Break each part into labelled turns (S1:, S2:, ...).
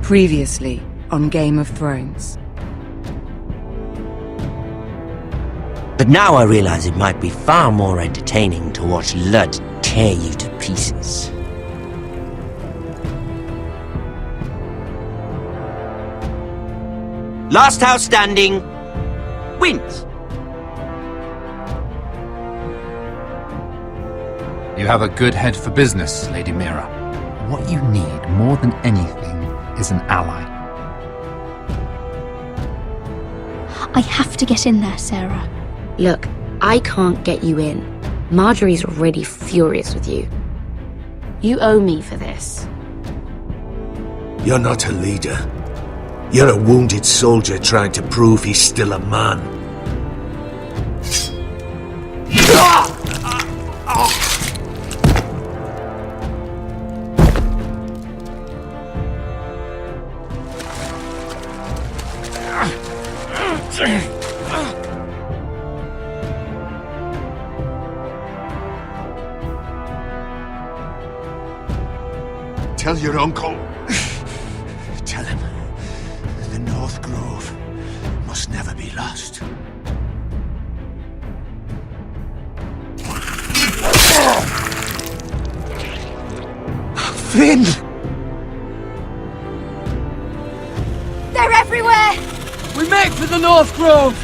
S1: Previously on Game of Thrones.
S2: But now I realize it might be far more entertaining to watch Lud tear you to pieces. Last house standing wins.
S3: You have a good head for business, Lady Mira. What you need more than anything is an ally.
S4: I have to get in there, Sarah.
S5: Look, I can't get you in. Marjorie's already furious with you. You owe me for this.
S6: You're not a leader. You're a wounded soldier trying to prove he's still a man.
S7: Tell your uncle. Tell him the North Grove must never be lost. Finn!
S4: They're everywhere!
S8: We make for the North Grove!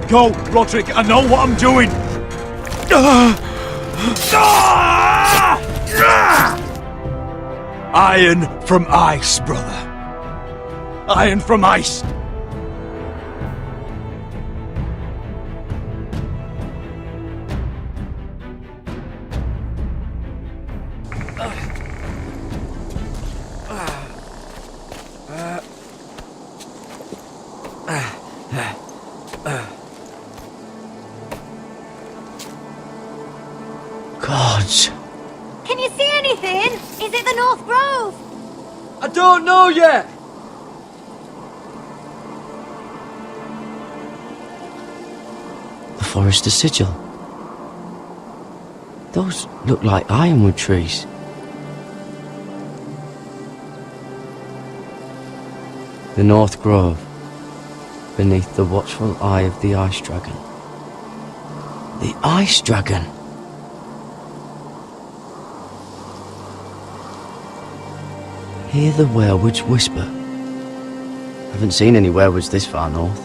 S7: Go, Roderick, I know what I'm doing! Iron from ice, brother. Iron from ice.
S2: Gods.
S4: Can you see anything? Is it the North Grove?
S8: I don't know yet!
S2: The Forester Sigil. Those look like ironwood trees. The North Grove, beneath the watchful eye of the Ice Dragon. The Ice Dragon! Hear the werewoods whisper. Haven't seen any werewoods this far north.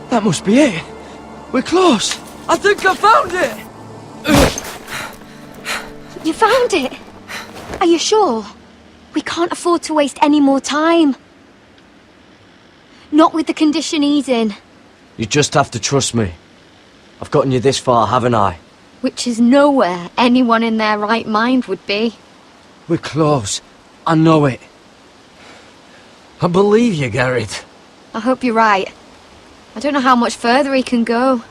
S8: That must be it! We're close! I think I found it!
S4: You found it? Are you sure? We can't afford to waste any more time. Not with the condition he's in.
S8: You just have to trust me. I've gotten you this far, haven't I?
S4: Which is nowhere anyone in their right mind would be.
S8: We're close. I know it. I believe you, Garrett.
S4: I hope you're right. I don't know how much further he can go.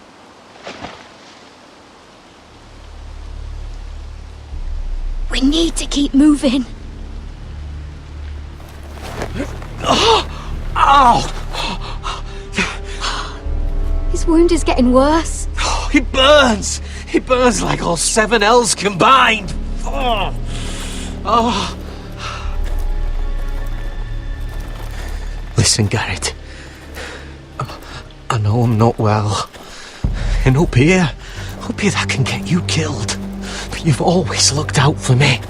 S4: We need to keep moving. His wound is getting worse.
S7: It burns! It burns like all 7 L's combined! Listen, Garrett. I know I'm not well. And up here that can get you killed. But you've always looked out for me.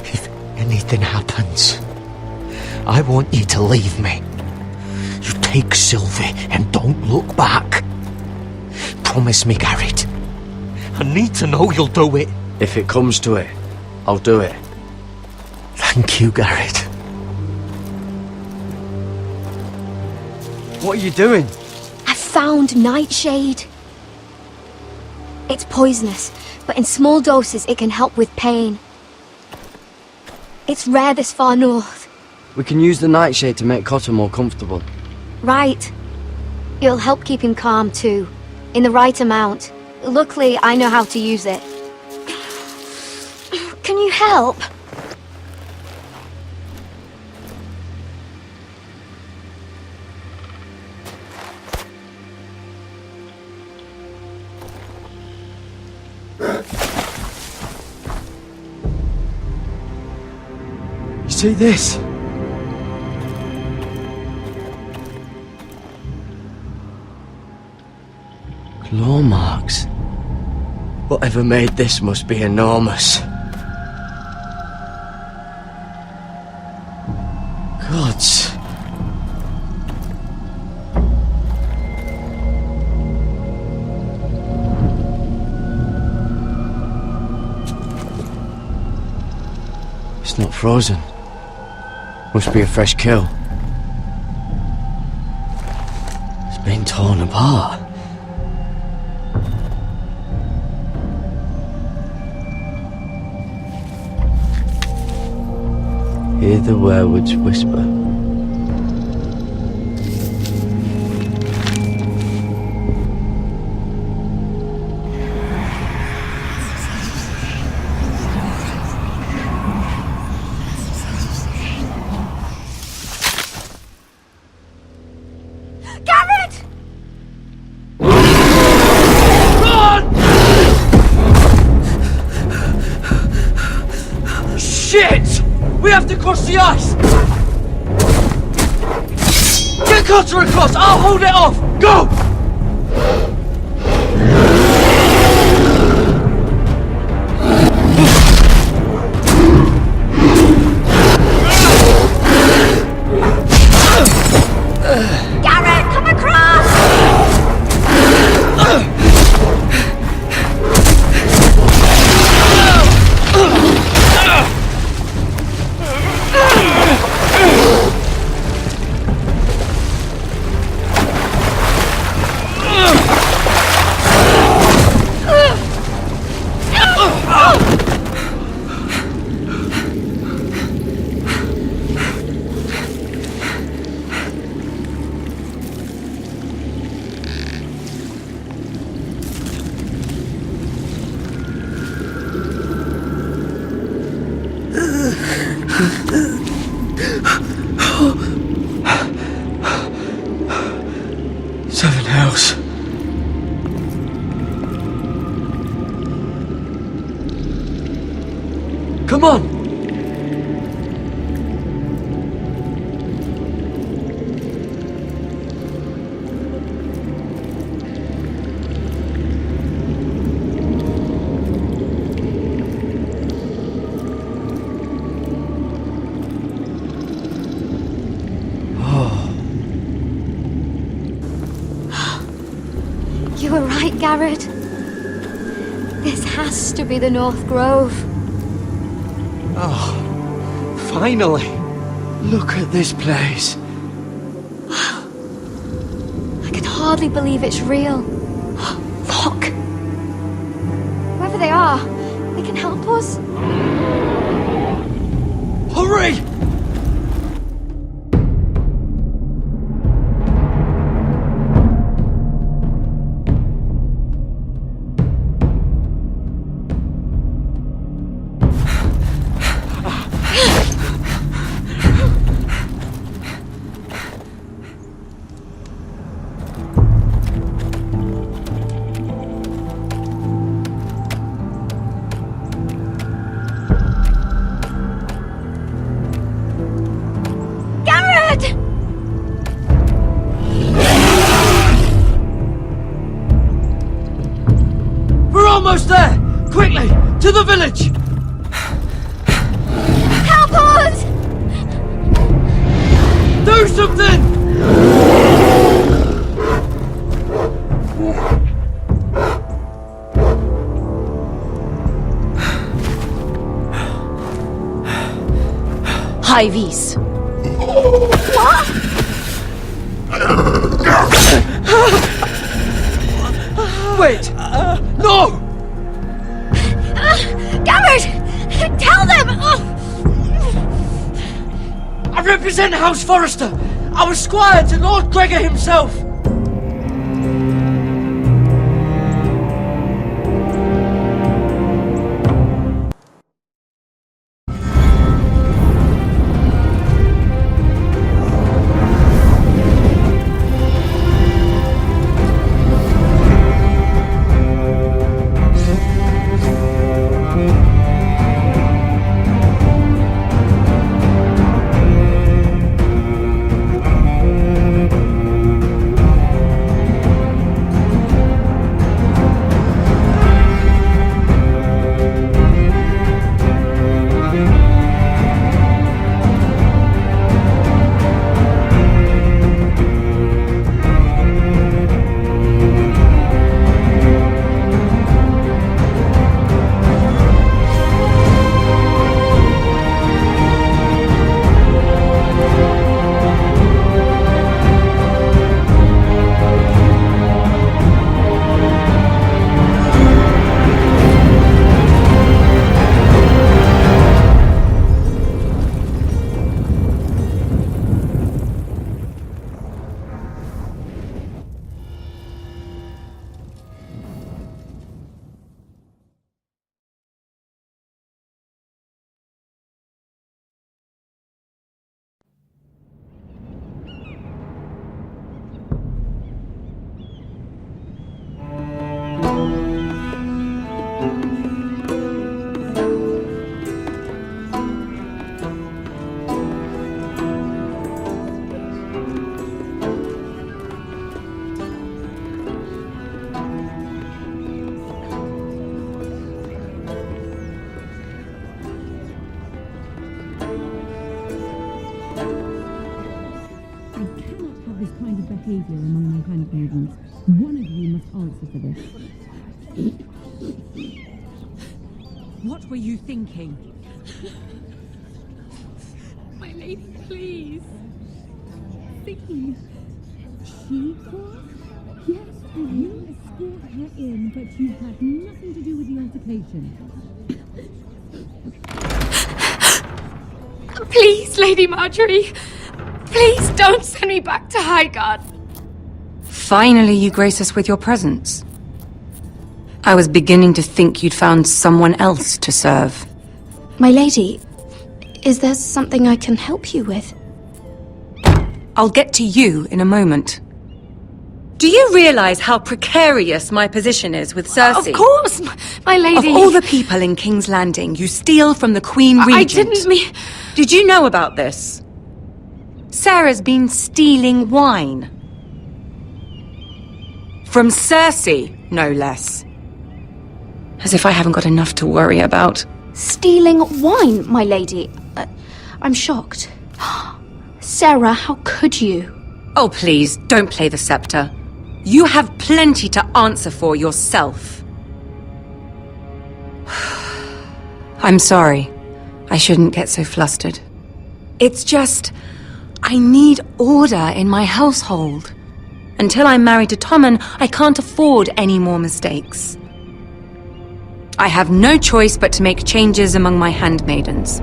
S7: If anything happens, I want you to leave me. You take Sylvie and don't look back. Promise me, Garrett. I need to know you'll do it.
S8: If it comes to it, I'll do it.
S7: Thank you, Garrett.
S8: What are you doing?
S4: I found Nightshade. It's poisonous, but in small doses it can help with pain. It's rare this far north.
S8: We can use the nightshade to make Cotter more comfortable.
S4: Right. It'll help keep him calm too. In the right amount. Luckily, I know how to use it. Can you help?
S8: You see this?
S2: Claw marks.
S8: Whatever made this must be enormous. Gods.
S2: It's not frozen. Must be a fresh kill. It's been torn apart. Hear the werewoods whisper.
S4: Garrett!
S8: Shit! We have to cross the ice! Get Cutter across! I'll hold it off! Go!
S4: Garrett, come across!
S8: Seven hells. Come on!
S4: You were right, Garrett. This has to be the North Grove.
S8: Oh, finally!
S2: Look at this place.
S4: I can hardly believe it's real. Look! Whoever they are, they can help us.
S8: Hurry!
S4: Garrett!
S8: We're almost there! Quickly! To the village!
S4: Help us!
S8: Do something!
S5: High vis.
S8: Wait! No!
S4: Garrett! Tell them!
S8: I represent House Forrester! I was squire to Lord Gregor himself.
S9: this kind of behaviour among my handmaidens. One of you must answer for this.
S1: What were you thinking?
S9: My lady, please. Thinking. She caused? Yes, and you escort her in, but you had nothing to do with the altercation.
S5: Please, Lady Marjorie. Please don't send me back to Highgarden.
S1: Finally, you grace us with your presence. I was beginning to think you'd found someone else to serve.
S4: My lady, is there something I can help you with?
S1: I'll get to you in a moment. Do you realize how precarious my position is with Cersei?
S5: Of course, my lady.
S1: Of all the people in King's Landing, you steal from the Queen Regent.
S5: I didn't mean...
S1: Did you know about this? Sarah's been stealing wine. From Cersei, no less. As if I haven't got enough to worry about.
S4: Stealing wine, my lady? I'm shocked. Sarah, how could you?
S1: Oh, please, don't play the scepter. You have plenty to answer for yourself. I'm sorry. I shouldn't get so flustered. It's just... I need order in my household. Until I'm married to Tommen, I can't afford any more mistakes. I have no choice but to make changes among my handmaidens.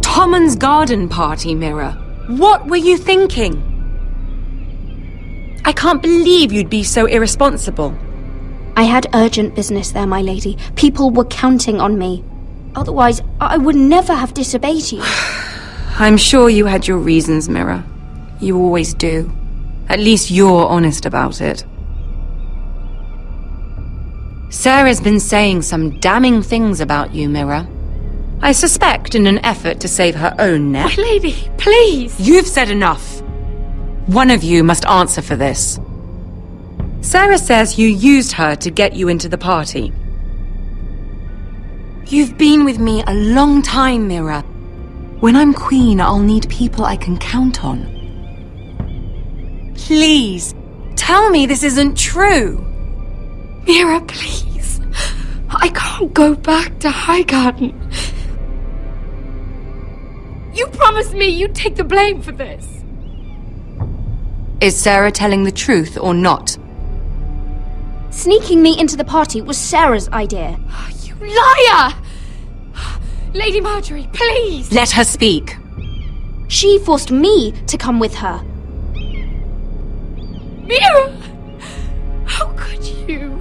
S1: Tommen's garden party, Mira. What were you thinking? I can't believe you'd be so irresponsible.
S4: I had urgent business there, my lady. People were counting on me. Otherwise, I would never have disobeyed you.
S1: I'm sure you had your reasons, Mira. You always do. At least you're honest about it. Sarah's been saying some damning things about you, Mira. I suspect in an effort to save her own neck.
S5: My lady, please.
S1: You've said enough. One of you must answer for this. Sarah says you used her to get you into the party. You've been with me a long time, Mira. When I'm queen, I'll need people I can count on. Please, tell me this isn't true.
S5: Mira, please. I can't go back to Highgarden. You promised me you'd take the blame for this.
S1: Is Sarah telling the truth or not?
S4: Sneaking me into the party was Sarah's idea.
S5: You liar! Lady Marjorie, please!
S1: Let her speak.
S4: She forced me to come with her.
S5: Mira! How could you?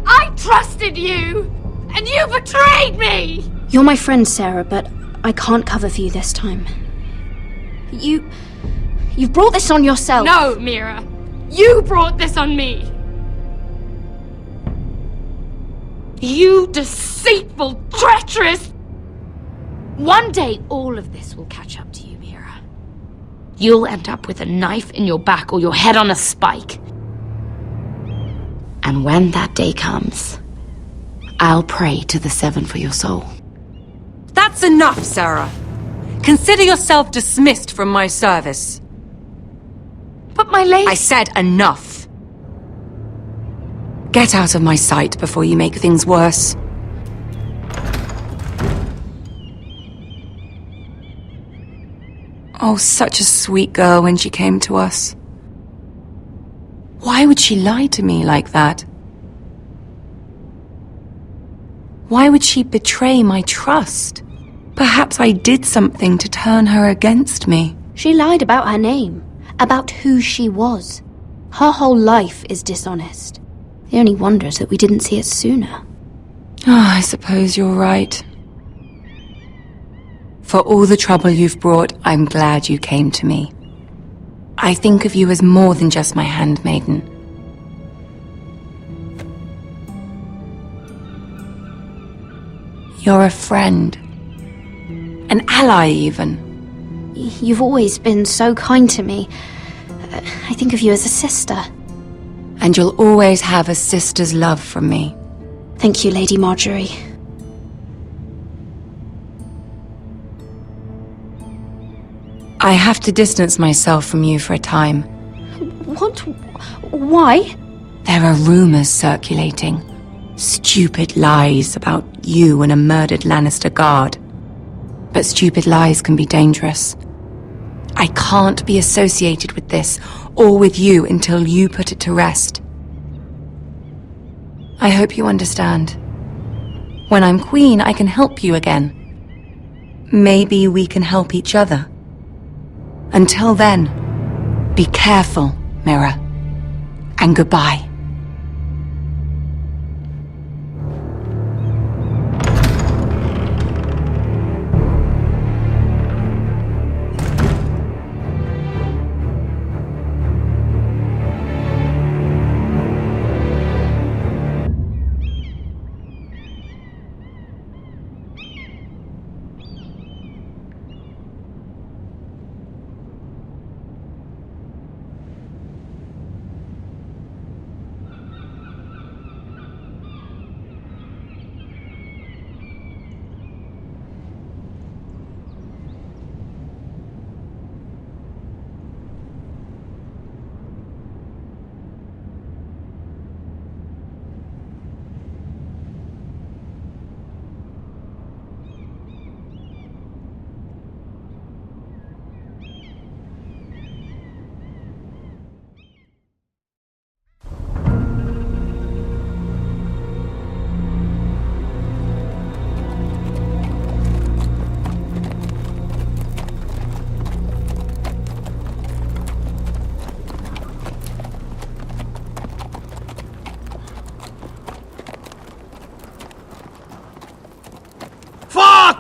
S5: I trusted you! And you betrayed me!
S4: You're my friend, Sarah, but I can't cover for you this time. You've brought this on yourself.
S5: No, Mira. You brought this on me. You deceitful, treacherous... One day, all of this will catch up to you, Mira. You'll end up with a knife in your back or your head on a spike. And when that day comes, I'll pray to the Seven for your soul.
S1: That's enough, Sarah. Consider yourself dismissed from my service.
S5: But my lady...
S1: I said enough. Get out of my sight before you make things worse. Oh, such a sweet girl when she came to us. Why would she lie to me like that? Why would she betray my trust? Perhaps I did something to turn her against me.
S4: She lied about her name, about who she was. Her whole life is dishonest. The only wonder is that we didn't see it sooner.
S1: I suppose you're right. For all the trouble you've brought, I'm glad you came to me. I think of you as more than just my handmaiden. You're a friend. An ally, even.
S4: You've always been so kind to me. I think of you as a sister.
S1: And you'll always have a sister's love from me.
S4: Thank you, Lady Marjorie.
S1: I have to distance myself from you for a time.
S4: What? Why?
S1: There are rumors circulating. Stupid lies about you and a murdered Lannister guard. But stupid lies can be dangerous. I can't be associated with this, or with you, until you put it to rest. I hope you understand. When I'm queen, I can help you again. Maybe we can help each other. Until then, be careful, Mira. And goodbye.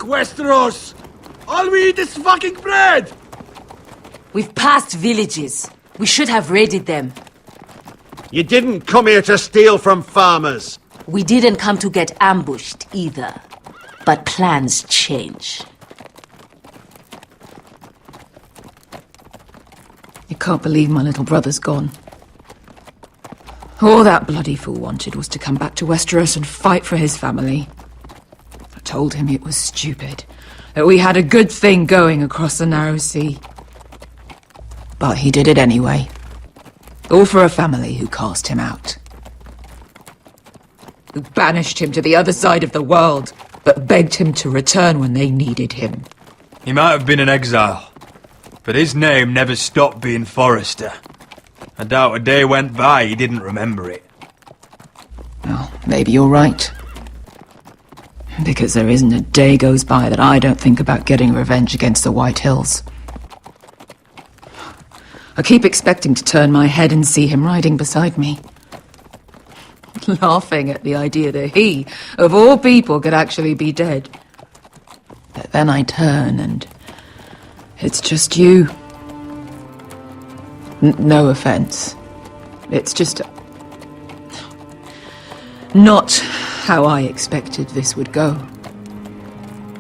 S6: Westeros! All we eat is fucking bread!
S10: We've passed villages. We should have raided them.
S11: You didn't come here to steal from farmers.
S10: We didn't come to get ambushed either. But plans change.
S12: You can't believe my little brother's gone. All that bloody fool wanted was to come back to Westeros and fight for his family. I told him it was stupid, that we had a good thing going across the narrow sea. But he did it anyway. All for a family who cast him out. Who banished him to the other side of the world, but begged him to return when they needed him.
S13: He might have been in exile, but his name never stopped being Forrester. I doubt a day went by he didn't remember it.
S12: Well, maybe you're right. Because there isn't a day goes by that I don't think about getting revenge against the White Hills. I keep expecting to turn my head and see him riding beside me. Laughing at the idea that he, of all people, could actually be dead. But then I turn and it's just you. No offense. It's just not how I expected this would go.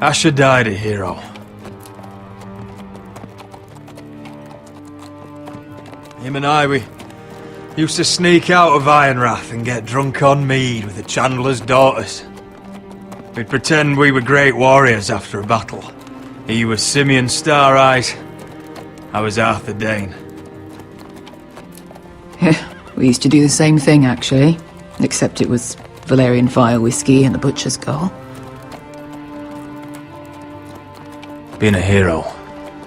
S13: Asher died a hero. Him and I, we used to sneak out of Ironrath and get drunk on mead with the Chandler's daughters. We'd pretend we were great warriors after a battle. He was Simeon Star-Eyes. I was Arthur Dane.
S12: Yeah, we used to do the same thing, actually. Except it was Valerian fire whiskey and the butcher's girl.
S13: Being a hero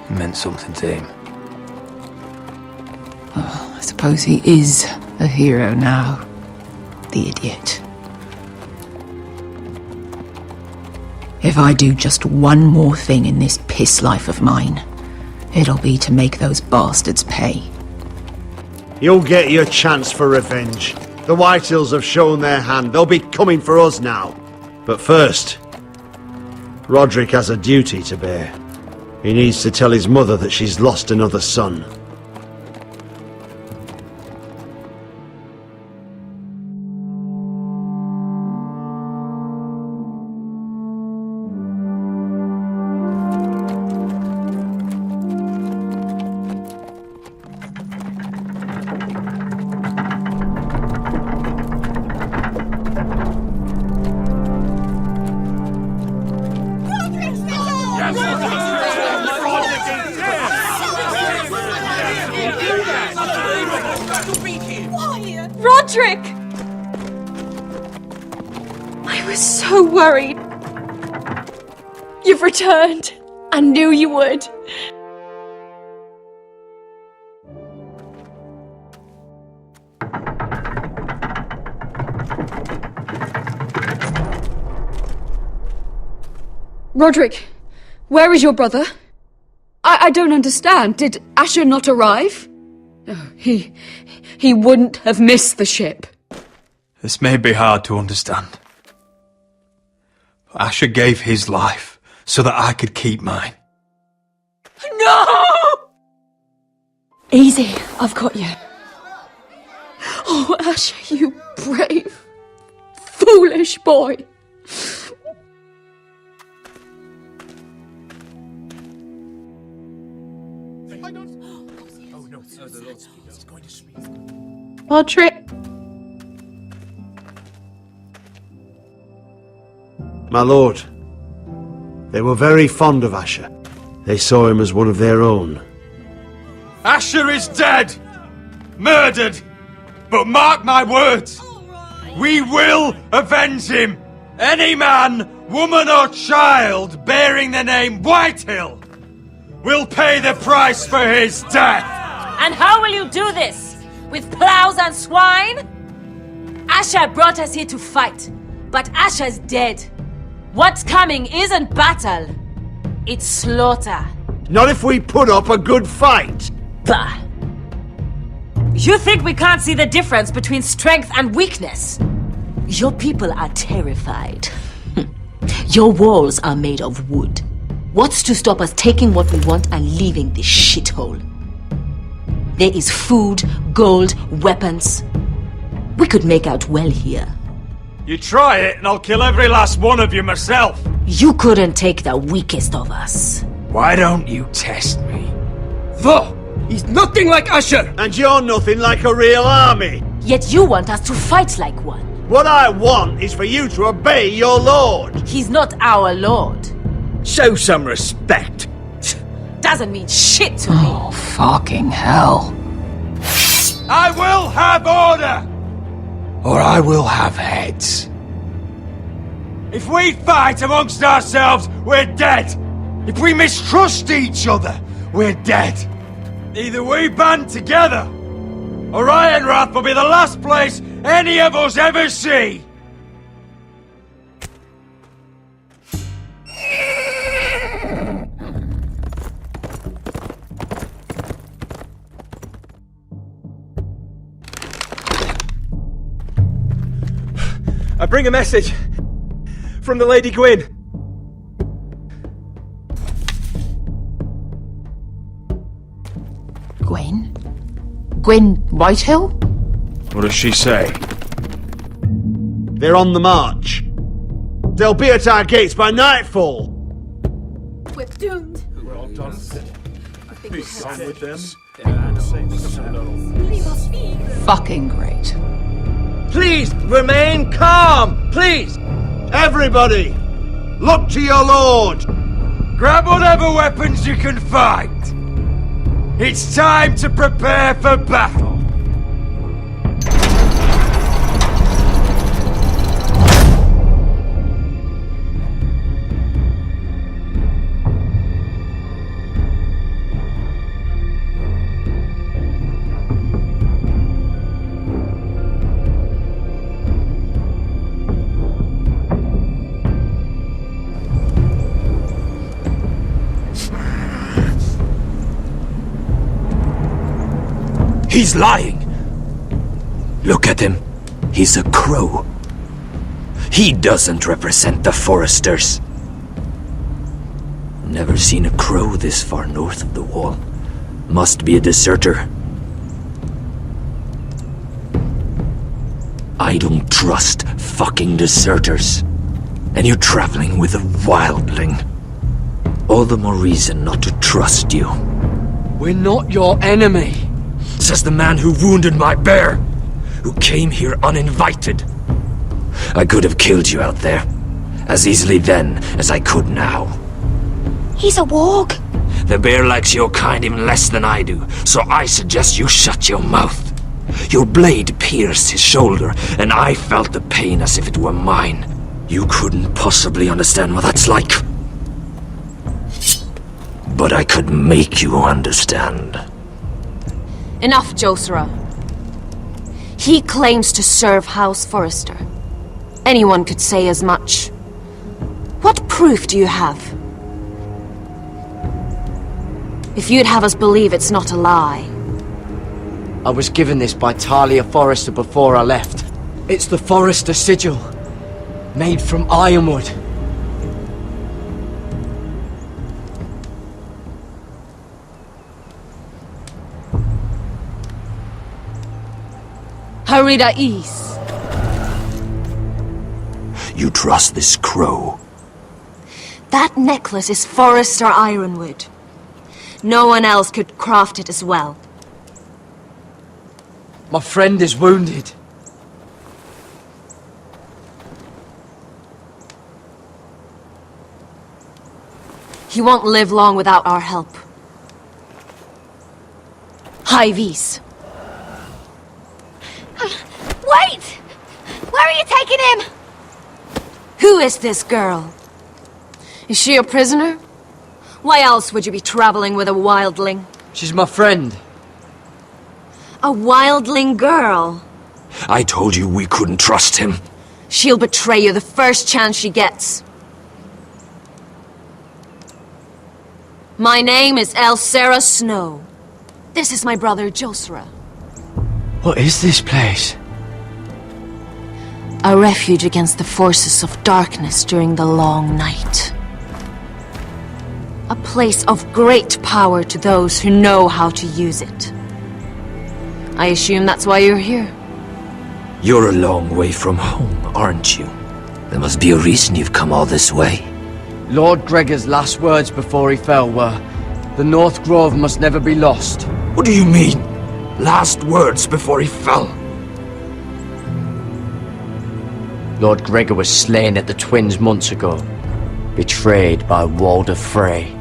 S13: meant something to him.
S12: Oh, I suppose he is a hero now. The idiot. If I do just one more thing in this piss life of mine, it'll be to make those bastards pay.
S11: You'll get your chance for revenge. The Whitehills have shown their hand. They'll be coming for us now. But first, Roderick has a duty to bear. He needs to tell his mother that she's lost another son.
S14: Roderick! I was so worried. You've returned. I knew you would. Roderick, where is your brother? I don't understand. Did Asher not arrive? Oh, he wouldn't have missed the ship.
S13: This may be hard to understand. But Asher gave his life so that I could keep mine.
S14: No! Easy, I've got you. Oh, Asher, you brave, foolish boy.
S15: Roderick.
S11: My lord, they were very fond of Asher. They saw him as one of their own.
S13: Asher is dead! Murdered! But mark my words! We will avenge him! Any man, woman or child bearing the name Whitehill will pay the price for his death!
S10: And how will you do this? With plows and swine? Asher brought us here to fight, but Asher's dead. What's coming isn't battle, it's slaughter.
S11: Not if we put up a good fight!
S10: Bah! You think we can't see the difference between strength and weakness? Your people are terrified. Your walls are made of wood. What's to stop us taking what we want and leaving this shithole? There is food, gold, weapons. We could make out well here.
S13: You try it and I'll kill every last one of you myself!
S10: You couldn't take the weakest of us.
S13: Why don't you test me?
S8: Though, he's nothing like Asher!
S11: And you're nothing like a real army!
S10: Yet you want us to fight like one.
S11: What I want is for you to obey your lord!
S10: He's not our lord.
S8: Show some respect!
S10: Doesn't mean shit to me.
S12: Oh, fucking hell.
S13: I will have order!
S8: Or I will have heads.
S13: If we fight amongst ourselves, we're dead! If we mistrust each other, we're dead! Either we band together, or Ironrath will be the last place any of us ever see! I bring a message from the Lady Gwyn.
S5: Gwyn? Gwyn Whitehill?
S11: What does she say? They're on the march. They'll be at our gates by nightfall.
S9: We're doomed.
S11: We're all done. Be done with them.
S12: Fucking great.
S8: Please remain calm, please.
S11: Everybody, look to your lord.
S13: Grab whatever weapons you can find. It's time to prepare for battle.
S6: He's lying. Look at him. He's a crow. He doesn't represent the Foresters. Never seen a crow this far north of the wall. Must be a deserter. I don't trust fucking deserters. And you're traveling with a wildling. All the more reason not to trust you.
S8: We're not your enemy.
S6: Says the man who wounded my bear, who came here uninvited. I could have killed you out there, as easily then as I could now.
S4: He's a warg.
S6: The bear likes your kind even less than I do, so I suggest you shut your mouth. Your blade pierced his shoulder, and I felt the pain as if it were mine. You couldn't possibly understand what that's like. But I could make you understand.
S10: Enough, Josera. He claims to serve House Forrester. Anyone could say as much. What proof do you have? If you'd have us believe it's not a lie.
S8: I was given this by Talia Forrester before I left. It's the Forrester sigil, made from ironwood.
S10: Harida East.
S6: You trust this crow?
S10: That necklace is Forrester ironwood. No one else could craft it as well.
S8: My friend is wounded.
S10: He won't live long without our help. Hyvis.
S4: Wait! Where are you taking him?
S10: Who is this girl? Is she a prisoner? Why else would you be traveling with a wildling?
S8: She's my friend.
S10: A wildling girl?
S6: I told you we couldn't trust him.
S10: She'll betray you the first chance she gets. My name is Elsera Snow. This is my brother Josera.
S8: What is this place?
S10: A refuge against the forces of darkness during the long night. A place of great power to those who know how to use it. I assume that's why you're here.
S6: You're a long way from home, aren't you? There must be a reason you've come all this way.
S8: Lord Gregor's last words before he fell were, "The North Grove must never be lost."
S6: What do you mean? Last words before he fell?
S8: Lord Gregor was slain at the Twins months ago, betrayed by Walder Frey.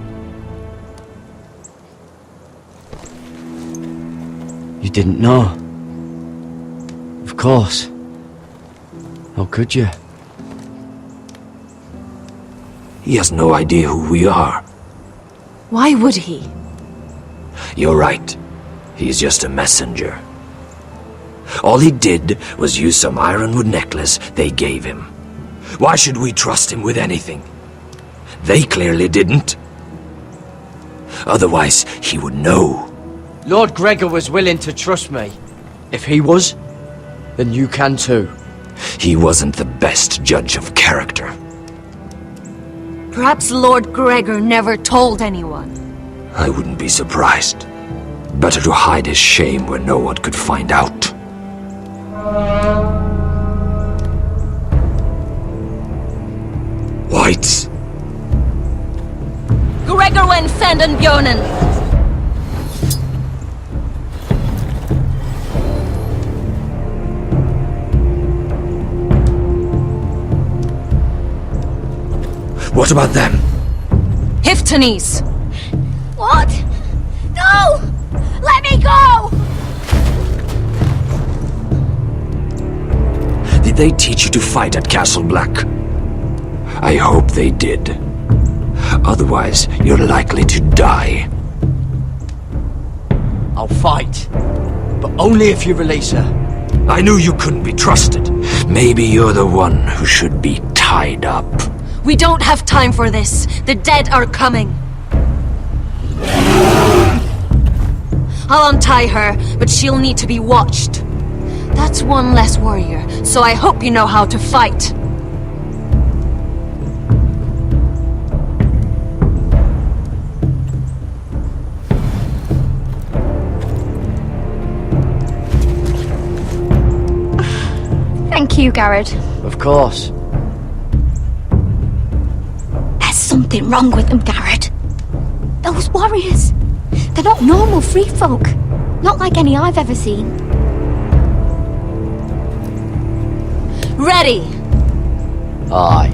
S8: You didn't know? Of course. How could you?
S6: He has no idea who we are.
S10: Why would he?
S6: You're right. He's just a messenger. All he did was use some ironwood necklace they gave him. Why should we trust him with anything? They clearly didn't. Otherwise, he would know.
S8: Lord Gregor was willing to trust me. If he was, then you can too.
S6: He wasn't the best judge of character.
S1: Perhaps Lord Gregor never told anyone.
S6: I wouldn't be surprised. Better to hide his shame where no one could find out. Whites!
S1: Gregor wen fenden bjonen!
S6: What about them?
S1: Hiftanes!
S4: What? No! Let me go!
S6: Did they teach you to fight at Castle Black? I hope they did. Otherwise, you're likely to die.
S8: I'll fight. But only if you release her.
S6: I knew you couldn't be trusted. Maybe you're the one who should be tied up.
S1: We don't have time for this. The dead are coming. I'll untie her, but she'll need to be watched. That's one less warrior, so I hope you know how to fight.
S4: Thank you, Garrett.
S8: Of course.
S4: There's something wrong with them, Garrett. Those warriors. They're not normal free folk. Not like any I've ever seen.
S1: Ready!
S8: Aye.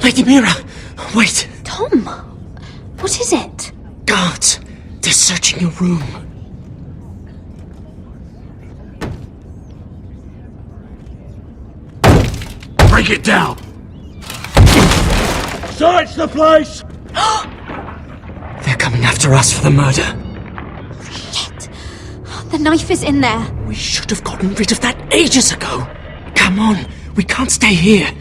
S7: Lady Mira! Wait!
S4: Tom! What is it?
S7: Guards! They're searching your room.
S11: Break it down! Search the place!
S7: They're coming after us for the murder.
S4: Shit! The knife is in there.
S7: We should have gotten rid of that ages ago. Come on, we can't stay here.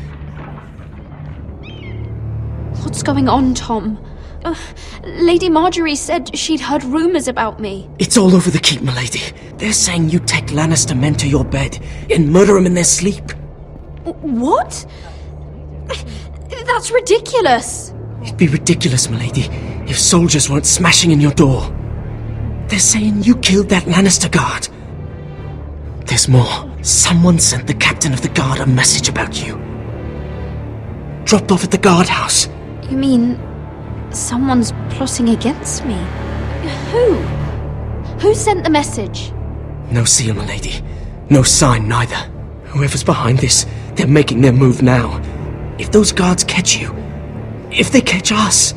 S4: What's going on, Tom? Lady Marjorie said she'd heard rumours about me.
S7: It's all over the keep, milady. They're saying you take Lannister men to your bed and murder them in their sleep.
S4: What? That's ridiculous.
S7: It'd be ridiculous, milady, if soldiers weren't smashing in your door. They're saying you killed that Lannister guard. There's more. Someone sent the captain of the guard a message about you. Dropped off at the guardhouse.
S4: You mean someone's plotting against me? Who? Who sent the message?
S7: No seal, milady. No sign, neither. Whoever's behind this, they're making their move now. If those guards catch you, if they catch us,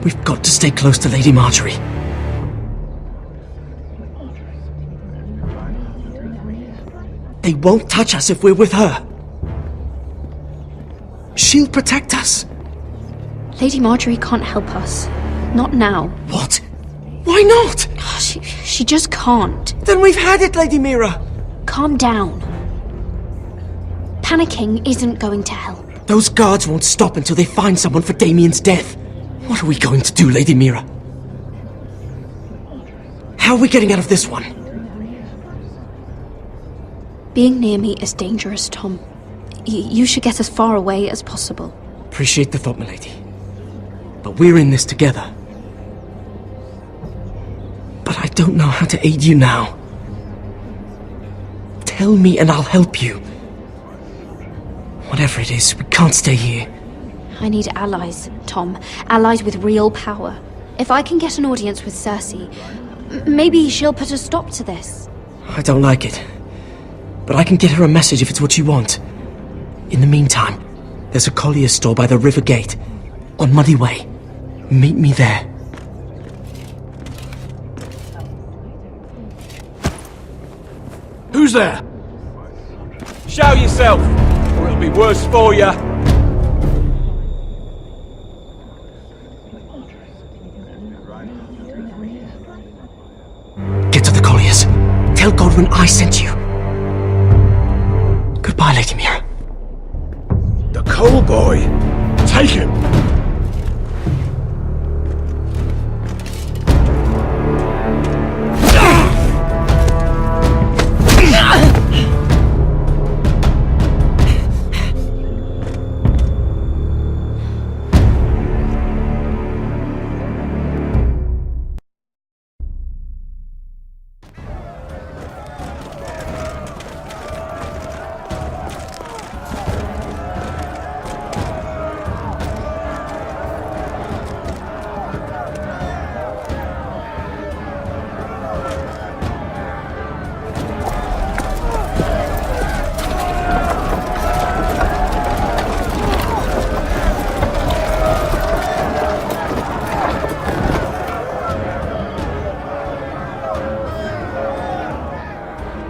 S7: we've got to stay close to Lady Marjorie. They won't touch us if we're with her. She'll protect us.
S4: Lady Marjorie can't help us. Not now.
S7: What? Why not?
S4: She just can't.
S7: Then we've had it, Lady Mira.
S4: Calm down. Panicking isn't going to help.
S7: Those guards won't stop until they find someone for Damien's death. What are we going to do, Lady Mira? How are we getting out of this one?
S4: Being near me is dangerous, Tom. You should get as far away as possible.
S7: Appreciate the thought, milady. But we're in this together. But I don't know how to aid you now. Tell me and I'll help you. Whatever it is, we can't stay here.
S4: I need allies, Tom. Allies with real power. If I can get an audience with Cersei, maybe she'll put a stop to this.
S7: I don't like it. But I can get her a message if it's what you want. In the meantime, there's a collier's store by the river gate. On Muddy Way. Meet me there.
S11: Who's there?
S13: Show yourself, or it'll be worse for you.
S7: woman I sent you. Goodbye, Lady Mira.
S11: The coal boy! Take him!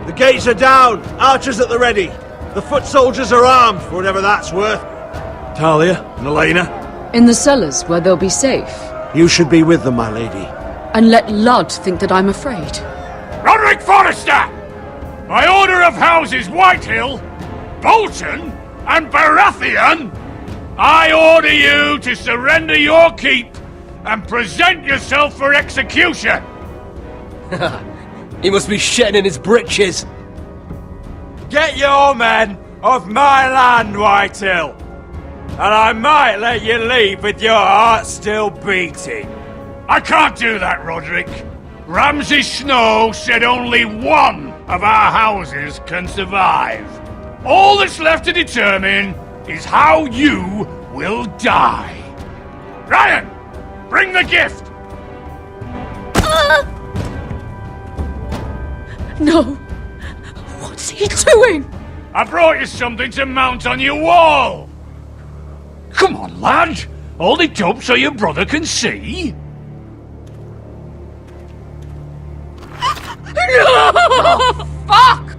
S11: The gates are down! Archers at the ready! The foot soldiers are armed, for whatever that's worth. Talia and Elena?
S14: In the cellars, where they'll be safe.
S11: You should be with them, my lady.
S14: And let Ludd think that I'm afraid.
S13: Roderick Forrester! By order of Houses Whitehill, Bolton, and Baratheon, I order you to surrender your keep and present yourself for execution!
S8: He must be shitting in his britches.
S13: Get your men off my land, Whitehill, and I might let you leave with your heart still beating. I can't do that, Roderick. Ramsay Snow said only one of our houses can survive. All that's left to determine is how you will die. Ryan, bring the gift!
S14: No! What's he doing?
S13: I brought you something to mount on your wall! Come on, lad! Hold it up so your brother can see!
S14: No! Fuck!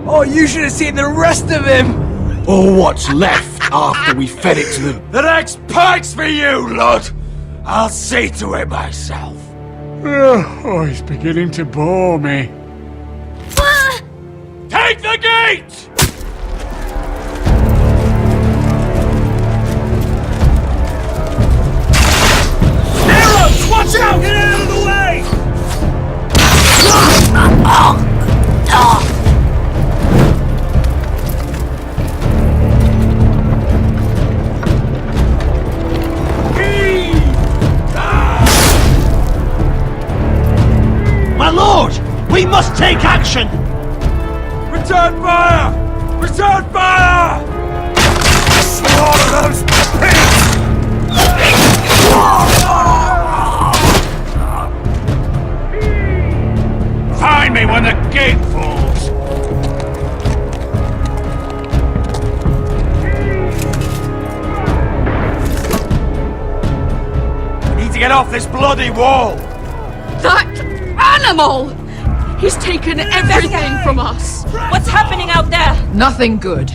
S8: Oh, you should have seen the rest of him!
S6: Or what's left after we fed it to them.
S13: The next pike's for you, Lud! I'll see to it myself. Oh, he's beginning to bore me. Take the gate! Arrows! Watch out! Get out of the way!
S11: My lord! We must take action!
S13: Return fire! Return fire! Slaughter those pigs! Find me when the gate falls! We need to get off this bloody wall!
S14: That animal! He's taken everything from us!
S10: What's happening out there?
S12: Nothing good.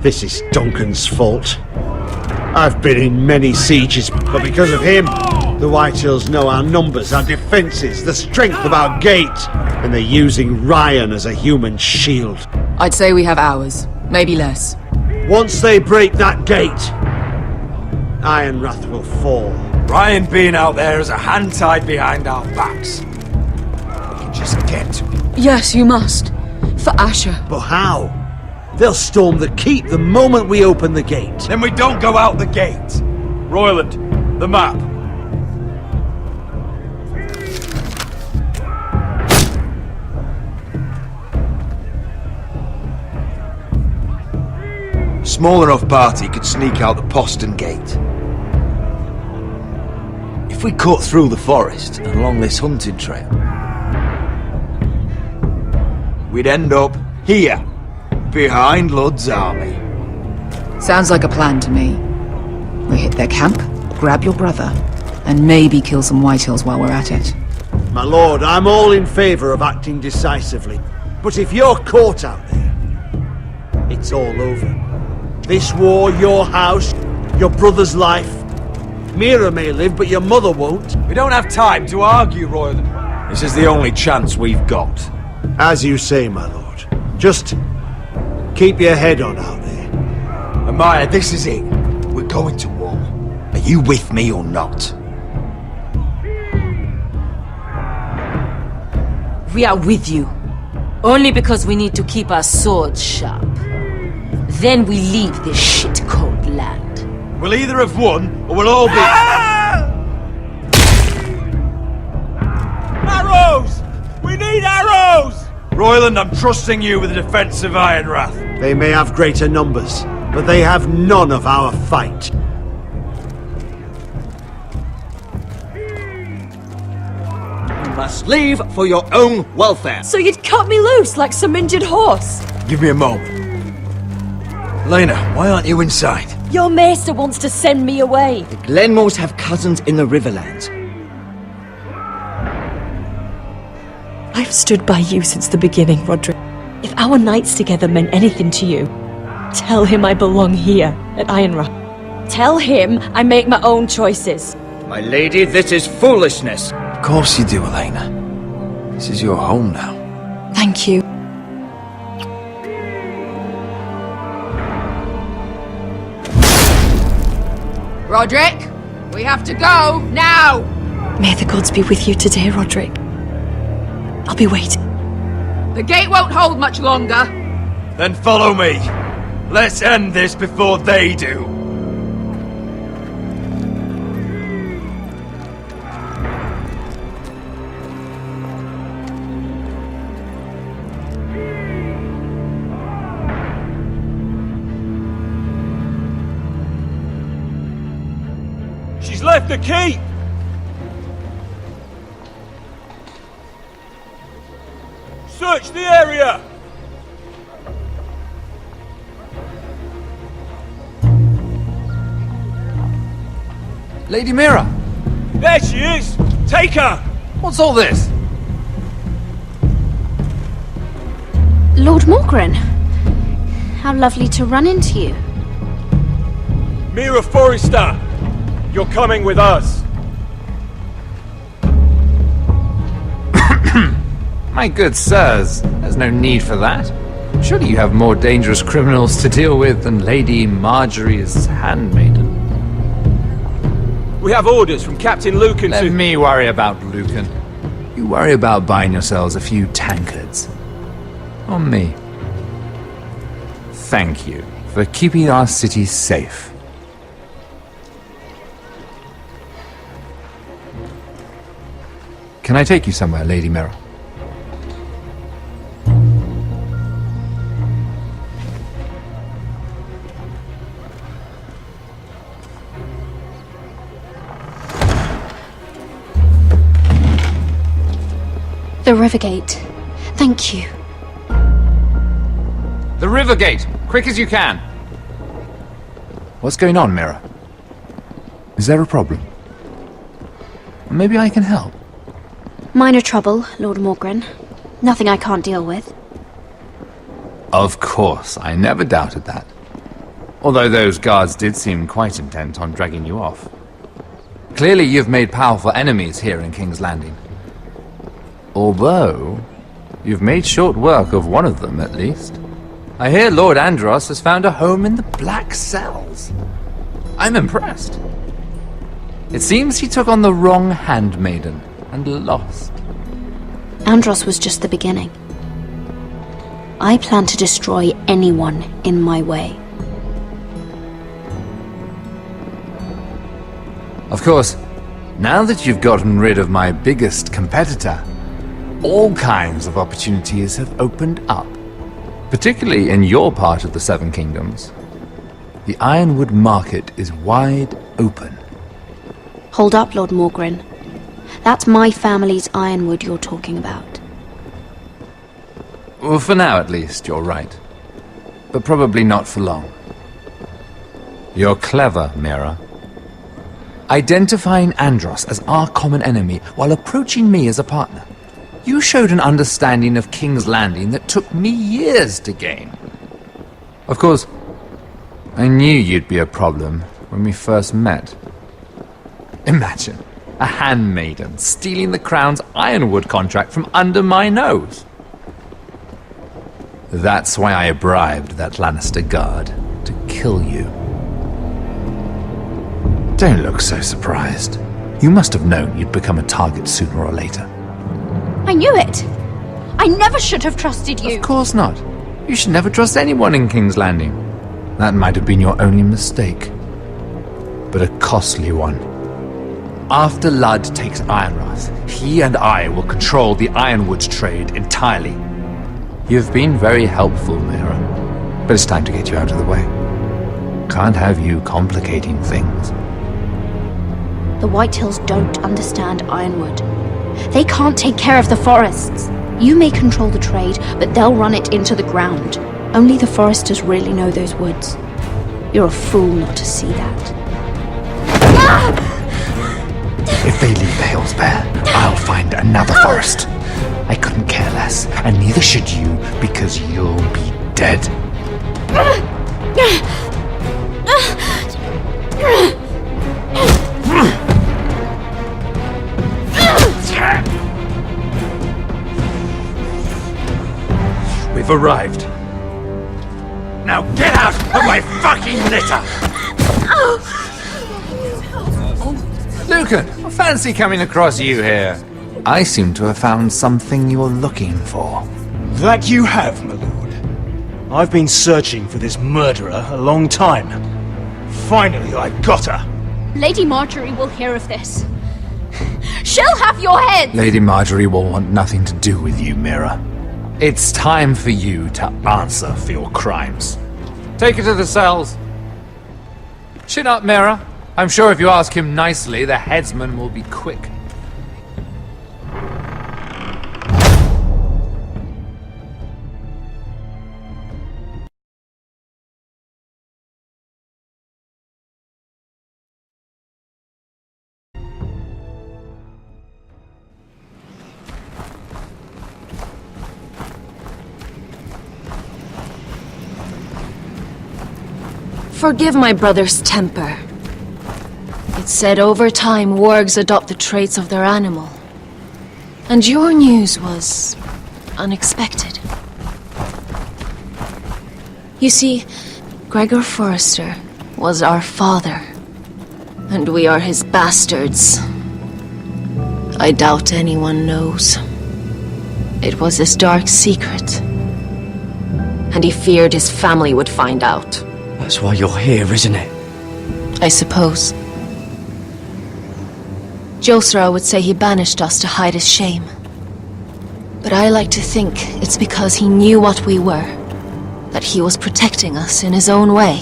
S11: This is Duncan's fault. I've been in many sieges, but because of him, the Whitehills know our numbers, our defences, the strength of our gate, and they're using Ryan as a human shield.
S12: I'd say we have hours, maybe less.
S11: Once they break that gate, Ironrath will fall.
S13: Ryan being out there is a hand tied behind our backs. We can just get to him.
S14: Yes, you must. For Asher.
S11: But how? They'll storm the keep the moment we open the gate.
S13: Then we don't go out the gate. Royland, the map.
S6: Small enough party could sneak out the postern gate. If we cut through the forest and along this hunting trail, we'd end up here, behind Ludd's army.
S12: Sounds like a plan to me. We hit their camp, grab your brother, and maybe kill some Whitehills while we're at it.
S11: My lord, I'm all in favour of acting decisively. But if you're caught out there, it's all over. This war, your house, your brother's life, Mira may live, but your mother won't.
S13: We don't have time to argue, Royland. This is the only chance we've got.
S11: As you say, my lord. Just keep your head on out there.
S13: Amaya, this is it. We're going to war. Are you with me or not?
S10: We are with you. Only because we need to keep our swords sharp. Then we leave this shit-cold land.
S13: We'll either have won, or we'll all be... Arrows! We need arrows! Royland, I'm trusting you with the defense of Ironrath.
S11: They may have greater numbers, but they have none of our fight.
S7: You must leave for your own welfare.
S14: So you'd cut me loose like some injured horse?
S13: Give me a moment. Lena, why aren't you inside?
S14: Your maester wants to send me away.
S7: The Glenmores have cousins in the Riverlands.
S15: I've stood by you since the beginning, Roderick. If our nights together meant anything to you, tell him I belong here at Ironrath.
S14: Tell him I make my own choices.
S7: My lady, this is foolishness.
S13: Of course you do, Elena. This is your home now.
S15: Thank you.
S12: Roderick, we have to go, now!
S15: May the gods be with you today, Roderick. I'll be waiting.
S12: The gate won't hold much longer.
S13: Then follow me. Let's end this before they do. She's left the keep! Search the area!
S3: Lady Mira!
S13: There she is! Take her!
S3: What's all this?
S4: Lord Morgren, how lovely to run into you.
S13: Mira Forrester! You're coming with us!
S3: My good sirs, there's no need for that. Surely you have more dangerous criminals to deal with than Lady Marjorie's handmaiden.
S13: We have orders from Captain Lucan
S3: Let
S13: to...
S3: me worry about Lucan. You worry about buying yourselves a few tankards. On me. Thank you for keeping our city safe. Can I take you somewhere, Lady Mira?
S4: The Rivergate. Thank you.
S3: The Rivergate! Quick as you can! What's going on, Mira? Is there a problem? Maybe I can help.
S4: Minor trouble, Lord Morgren. Nothing I can't deal with.
S3: Of course, I never doubted that. Although those guards did seem quite intent on dragging you off. Clearly you've made powerful enemies here in King's Landing. Although, you've made short work of one of them, at least. I hear Lord Andros has found a home in the Black Cells. I'm impressed. It seems he took on the wrong handmaiden and lost.
S4: Andros was just the beginning. I plan to destroy anyone in my way.
S3: Of course, now that you've gotten rid of my biggest competitor, all kinds of opportunities have opened up. Particularly in your part of the Seven Kingdoms. The Ironwood market is wide open.
S4: Hold up, Lord Morgren. That's my family's Ironwood you're talking about.
S3: Well, for now at least, you're right. But probably not for long. You're clever, Mira. Identifying Andros as our common enemy while approaching me as a partner. You showed an understanding of King's Landing that took me years to gain. Of course, I knew you'd be a problem when we first met. Imagine a handmaiden stealing the Crown's ironwood contract from under my nose. That's why I bribed that Lannister guard to kill you. Don't look so surprised. You must have known you'd become a target sooner or later.
S4: I knew it! I never should have trusted you!
S3: Of course not. You should never trust anyone in King's Landing. That might have been your only mistake. But a costly one. After Ludd takes Ironrath, he and I will control the ironwood trade entirely. You've been very helpful, Mira. But it's time to get you out of the way. Can't have you complicating things.
S4: The Whitehills don't understand Ironwood. They can't take care of the forests. You may control the trade, but they'll run it into the ground. Only the foresters really know those woods. You're a fool not to see that.
S3: If they leave the hills bare, I'll find another forest. I couldn't care less, and neither should you, because you'll be dead. We've arrived. Now get out of my fucking litter! Lucan, I fancy coming across you here. I seem to have found something you're looking for.
S16: That you have, my lord. I've been searching for this murderer a long time. Finally, I've got her.
S4: Lady Marjorie will hear of this. She'll have your head!
S3: Lady Marjorie will want nothing to do with you, Mira. It's time for you to answer for your crimes. Take her to the cells. Chin up, Mira. I'm sure if you ask him nicely, the headsman will be quick.
S15: Forgive my brother's temper. It's said over time wargs adopt the traits of their animal. And your news was unexpected. You see, Gregor Forrester was our father, and we are his bastards. I doubt anyone knows. It was his dark secret, and he feared his family would find out.
S8: That's why you're here, isn't it?
S15: I suppose. Josra would say he banished us to hide his shame. But I like to think it's because he knew what we were, that he was protecting us in his own way.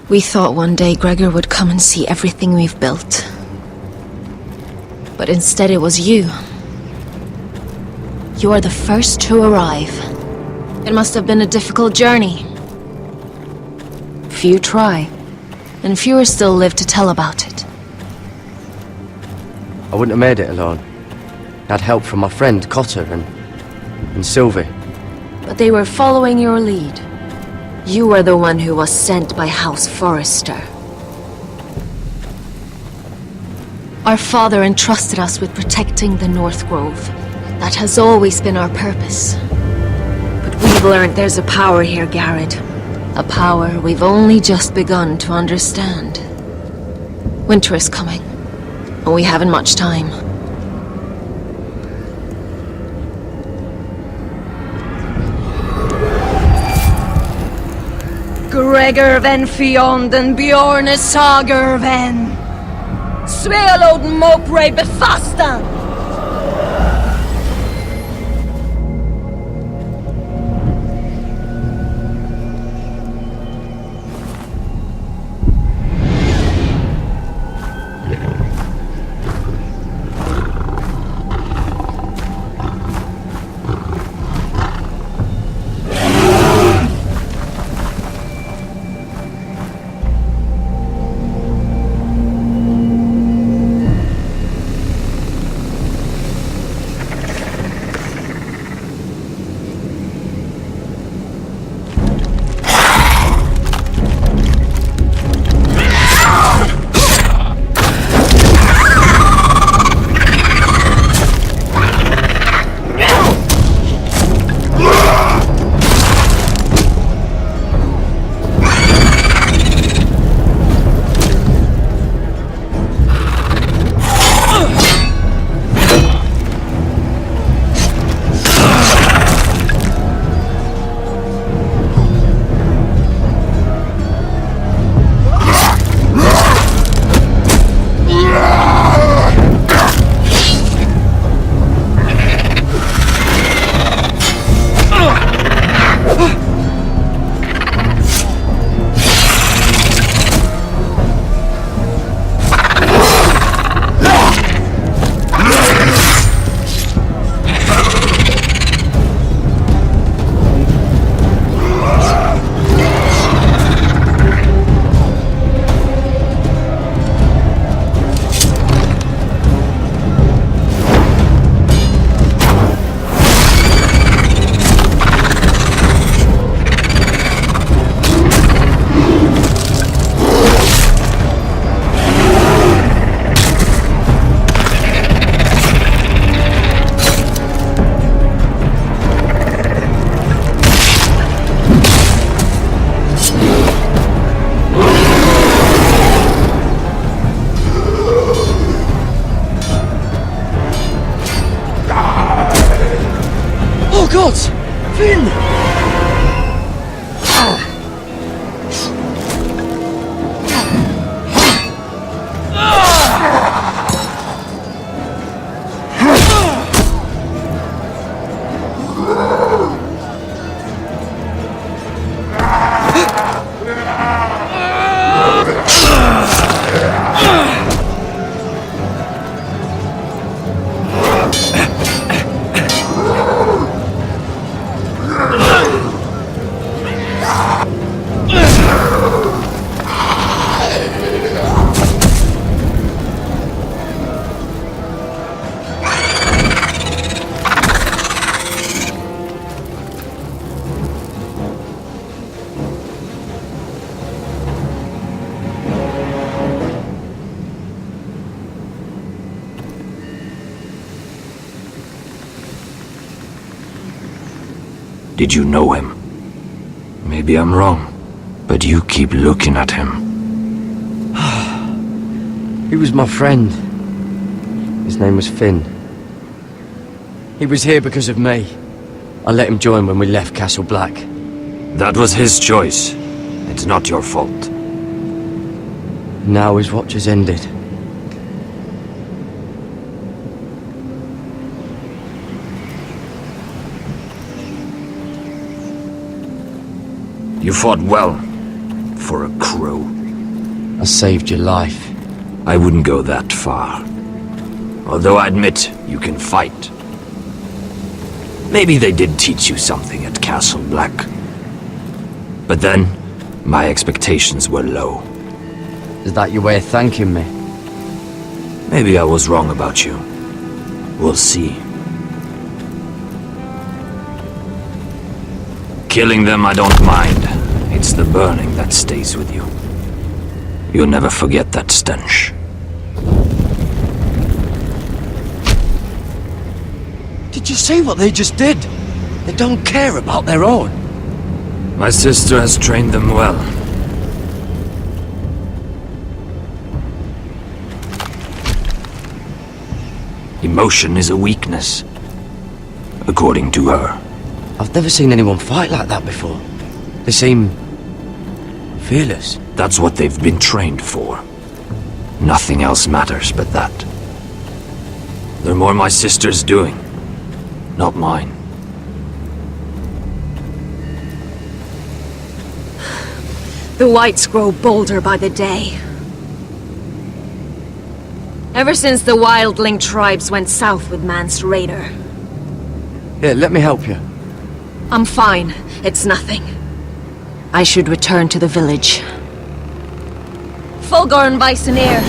S15: We thought one day Gregor would come and see everything we've built. But instead it was you. You are the first to arrive. It must have been a difficult journey. Few try, and fewer still live to tell about it.
S8: I wouldn't have made it alone. I had help from my friend Cotter and Sylvie.
S15: But they were following your lead. You were the one who was sent by House Forrester. Our father entrusted us with protecting the North Grove. That has always been our purpose. But we've learned there's a power here, Garrett. A power we've only just begun to understand. Winter is coming, and we haven't much time.
S14: Gregor ven Fionden Bjorne Sager ven Svealoden Mopre Befastan.
S8: Oh God! Finn!
S6: Did you know him? Maybe I'm wrong, but you keep looking at him.
S2: He was my friend. His name was Finn. He was here because of me. I let him join when we left Castle Black.
S6: That was his choice. It's not your fault.
S2: Now his watch has ended.
S6: You fought well, for a crow.
S2: I saved your life.
S6: I wouldn't go that far. Although I admit, you can fight. Maybe they did teach you something at Castle Black. But then, my expectations were low.
S2: Is that your way of thanking me?
S6: Maybe I was wrong about you. We'll see. Killing them I don't mind. It's the burning that stays with you. You'll never forget that stench.
S8: Did you see what they just did? They don't care about their own.
S6: My sister has trained them well. Emotion is a weakness, according to her.
S2: I've never seen anyone fight like that before. They seem fearless.
S6: That's what they've been trained for. Nothing else matters but that. They're more my sister's doing, not mine.
S15: The whites grow bolder by the day. Ever since the wildling tribes went south with Mance Raider.
S2: Here, let me help you.
S15: I'm fine. It's nothing. I should return to the village. Fulgorn Bisoneer!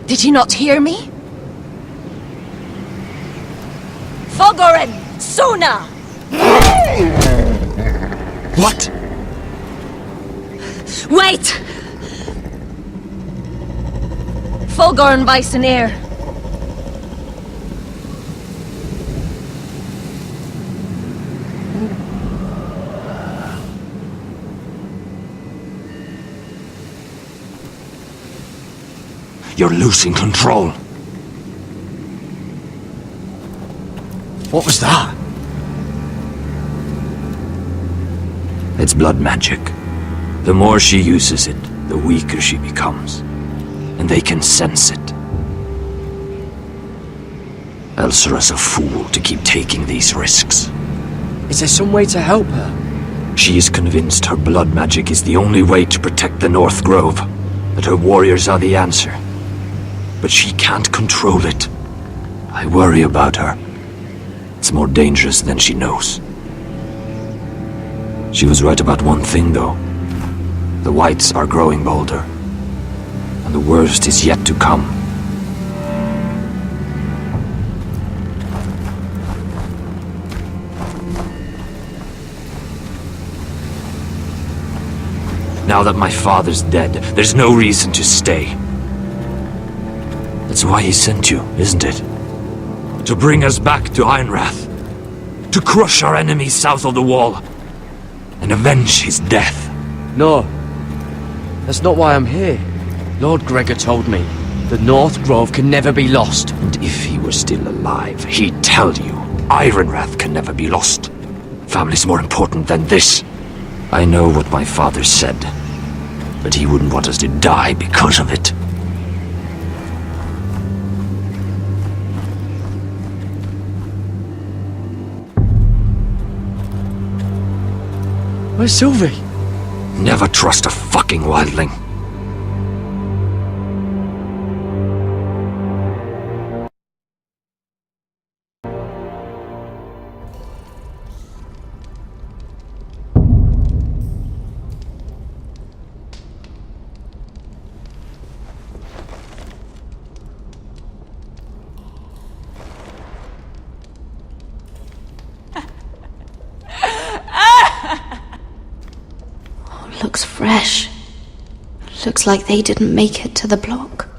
S15: Did you not hear me? Fulgorn! Suna!
S6: What?
S15: Wait! Fulgorn Bisoneer.
S6: You're losing control.
S16: What was that?
S6: It's blood magic. The more she uses it, the weaker she becomes. And they can sense it. Elsura's a fool to keep taking these risks.
S2: Is there some way to help her?
S6: She is convinced her blood magic is the only way to protect the North Grove, that her warriors are the answer. But she can't control it. I worry about her. It's more dangerous than she knows. She was right about one thing, though. The whites are growing bolder. And the worst is yet to come. Now that my father's dead, there's no reason to stay. That's why he sent you, isn't it? To bring us back to Ironrath. To crush our enemies south of the wall. And avenge his death.
S2: No. That's not why I'm here.
S8: Lord Gregor told me the North Grove can never be lost.
S6: And if he were still alive, he'd tell you Ironrath can never be lost. Family's more important than this. I know what my father said, but he wouldn't want us to die because of it.
S8: Where's Sylvie?
S6: Never trust a fucking wildling.
S4: Looks fresh. Looks like they didn't make it to the block.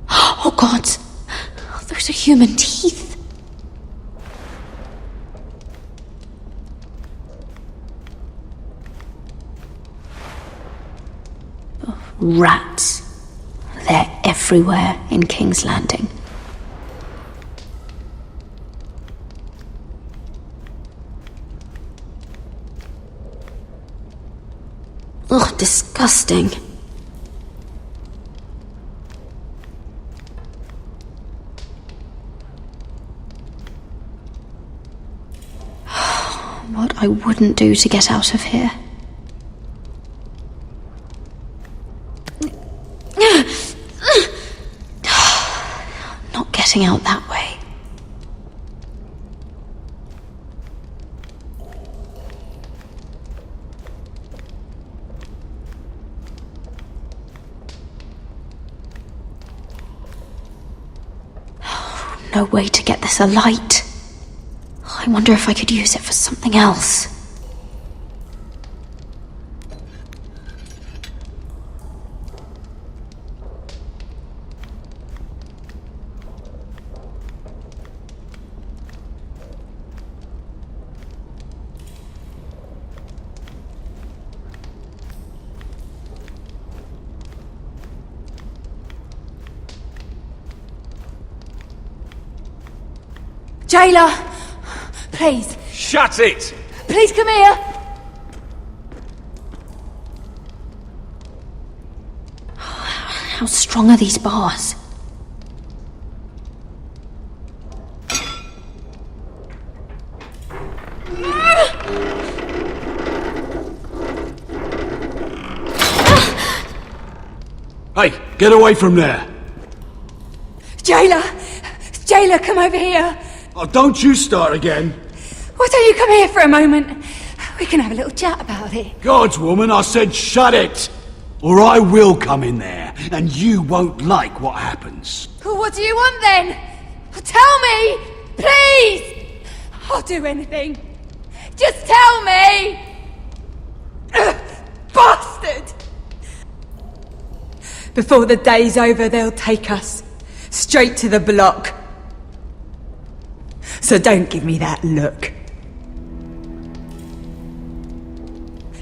S4: Oh God! Those are human teeth. Rats. They're everywhere in King's Landing. Ugh, disgusting. What I wouldn't do to get out of here. Not getting out that way. No way to get this alight. I wonder if I could use it for something else.
S1: Jailer! Please.
S13: Shut it!
S1: Please come here!
S4: How strong are these bars?
S11: Hey, get away from there!
S1: Jailer! Jailer, come over here!
S11: Oh, don't you start again!
S1: Why don't you come here for a moment? We can have a little chat about it.
S11: Gods, woman, I said shut it! Or I will come in there, and you won't like what happens.
S1: Well, what do you want then? Tell me! Please! I'll do anything. Just tell me! Bastard! Before the day's over, they'll take us straight to the block. So don't give me that look.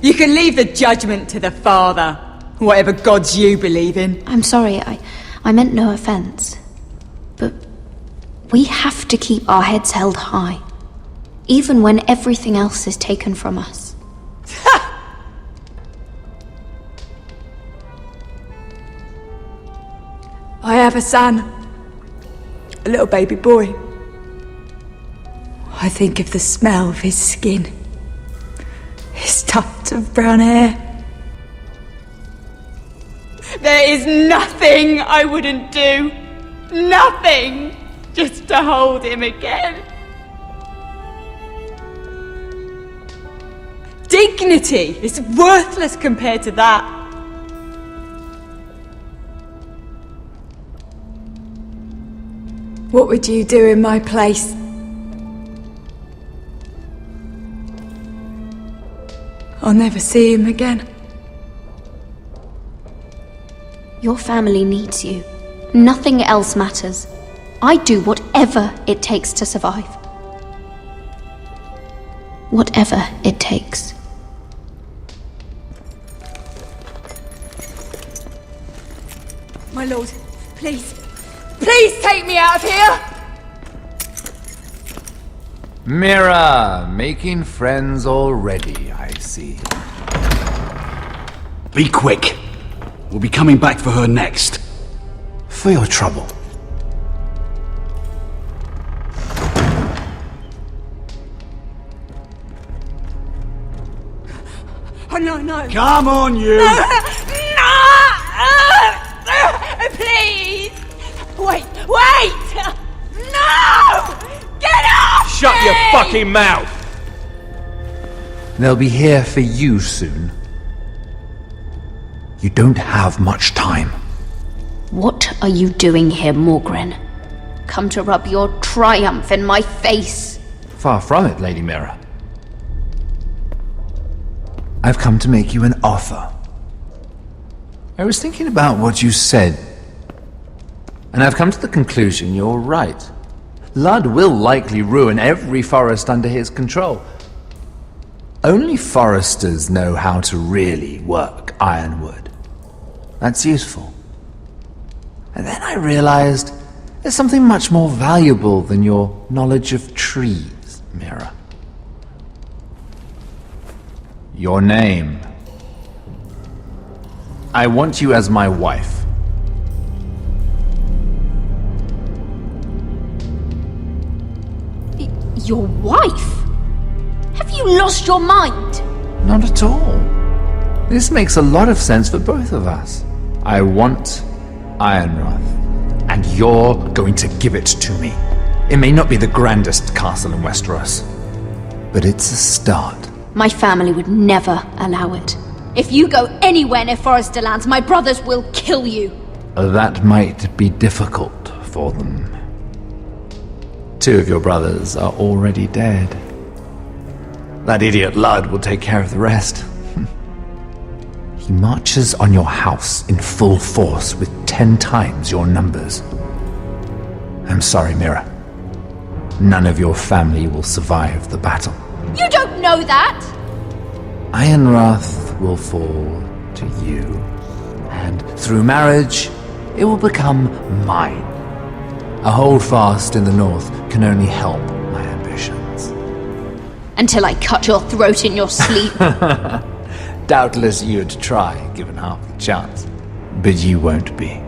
S1: You can leave the judgment to the Father, whatever gods you believe in.
S4: I'm sorry, I meant no offense. But we have to keep our heads held high, even when everything else is taken from us.
S1: I have a son, a little baby boy. I think of the smell of his skin, his tuft of brown hair. There is nothing I wouldn't do. Nothing! Just to hold him again. Dignity is worthless compared to that. What would you do in my place? I'll never see him again.
S4: Your family needs you. Nothing else matters. I'd do whatever it takes to survive. Whatever it takes.
S14: My lord, please. Please take me out of here!
S3: Mira, making friends already, I see.
S17: Be quick. We'll be coming back for her next.
S6: For your trouble.
S14: Oh, no.
S17: Come on, you!
S14: No! Please! Wait! No! Get off!
S13: Shut your fucking mouth!
S3: They'll be here for you soon. You don't have much time.
S4: What are you doing here, Morgren? Come to rub your triumph in my face?
S3: Far from it, Lady Mira. I've come to make you an offer. I was thinking about what you said, and I've come to the conclusion you're right. Ludd will likely ruin every forest under his control. Only foresters know how to really work ironwood. That's useful. And then I realized there's something much more valuable than your knowledge of trees, Mira. Your name. I want you as my wife.
S4: Your wife? Have you lost your mind?
S3: Not at all. This makes a lot of sense for both of us. I want Ironrath, and you're going to give it to me. It may not be the grandest castle in Westeros, but it's a start.
S4: My family would never allow it. If you go anywhere near Forester lands, my brothers will kill you.
S3: That might be difficult for them. 2 of your brothers are already dead. That idiot Ludd will take care of the rest. He marches on your house in full force with 10 times your numbers. I'm sorry, Mira. None of your family will survive the battle.
S4: You don't know that!
S3: Ironrath will fall to you, and through marriage, it will become mine. A holdfast in the north can only help my ambitions.
S4: Until I cut your throat in your sleep.
S3: Doubtless you'd try, given half the chance. But you won't be.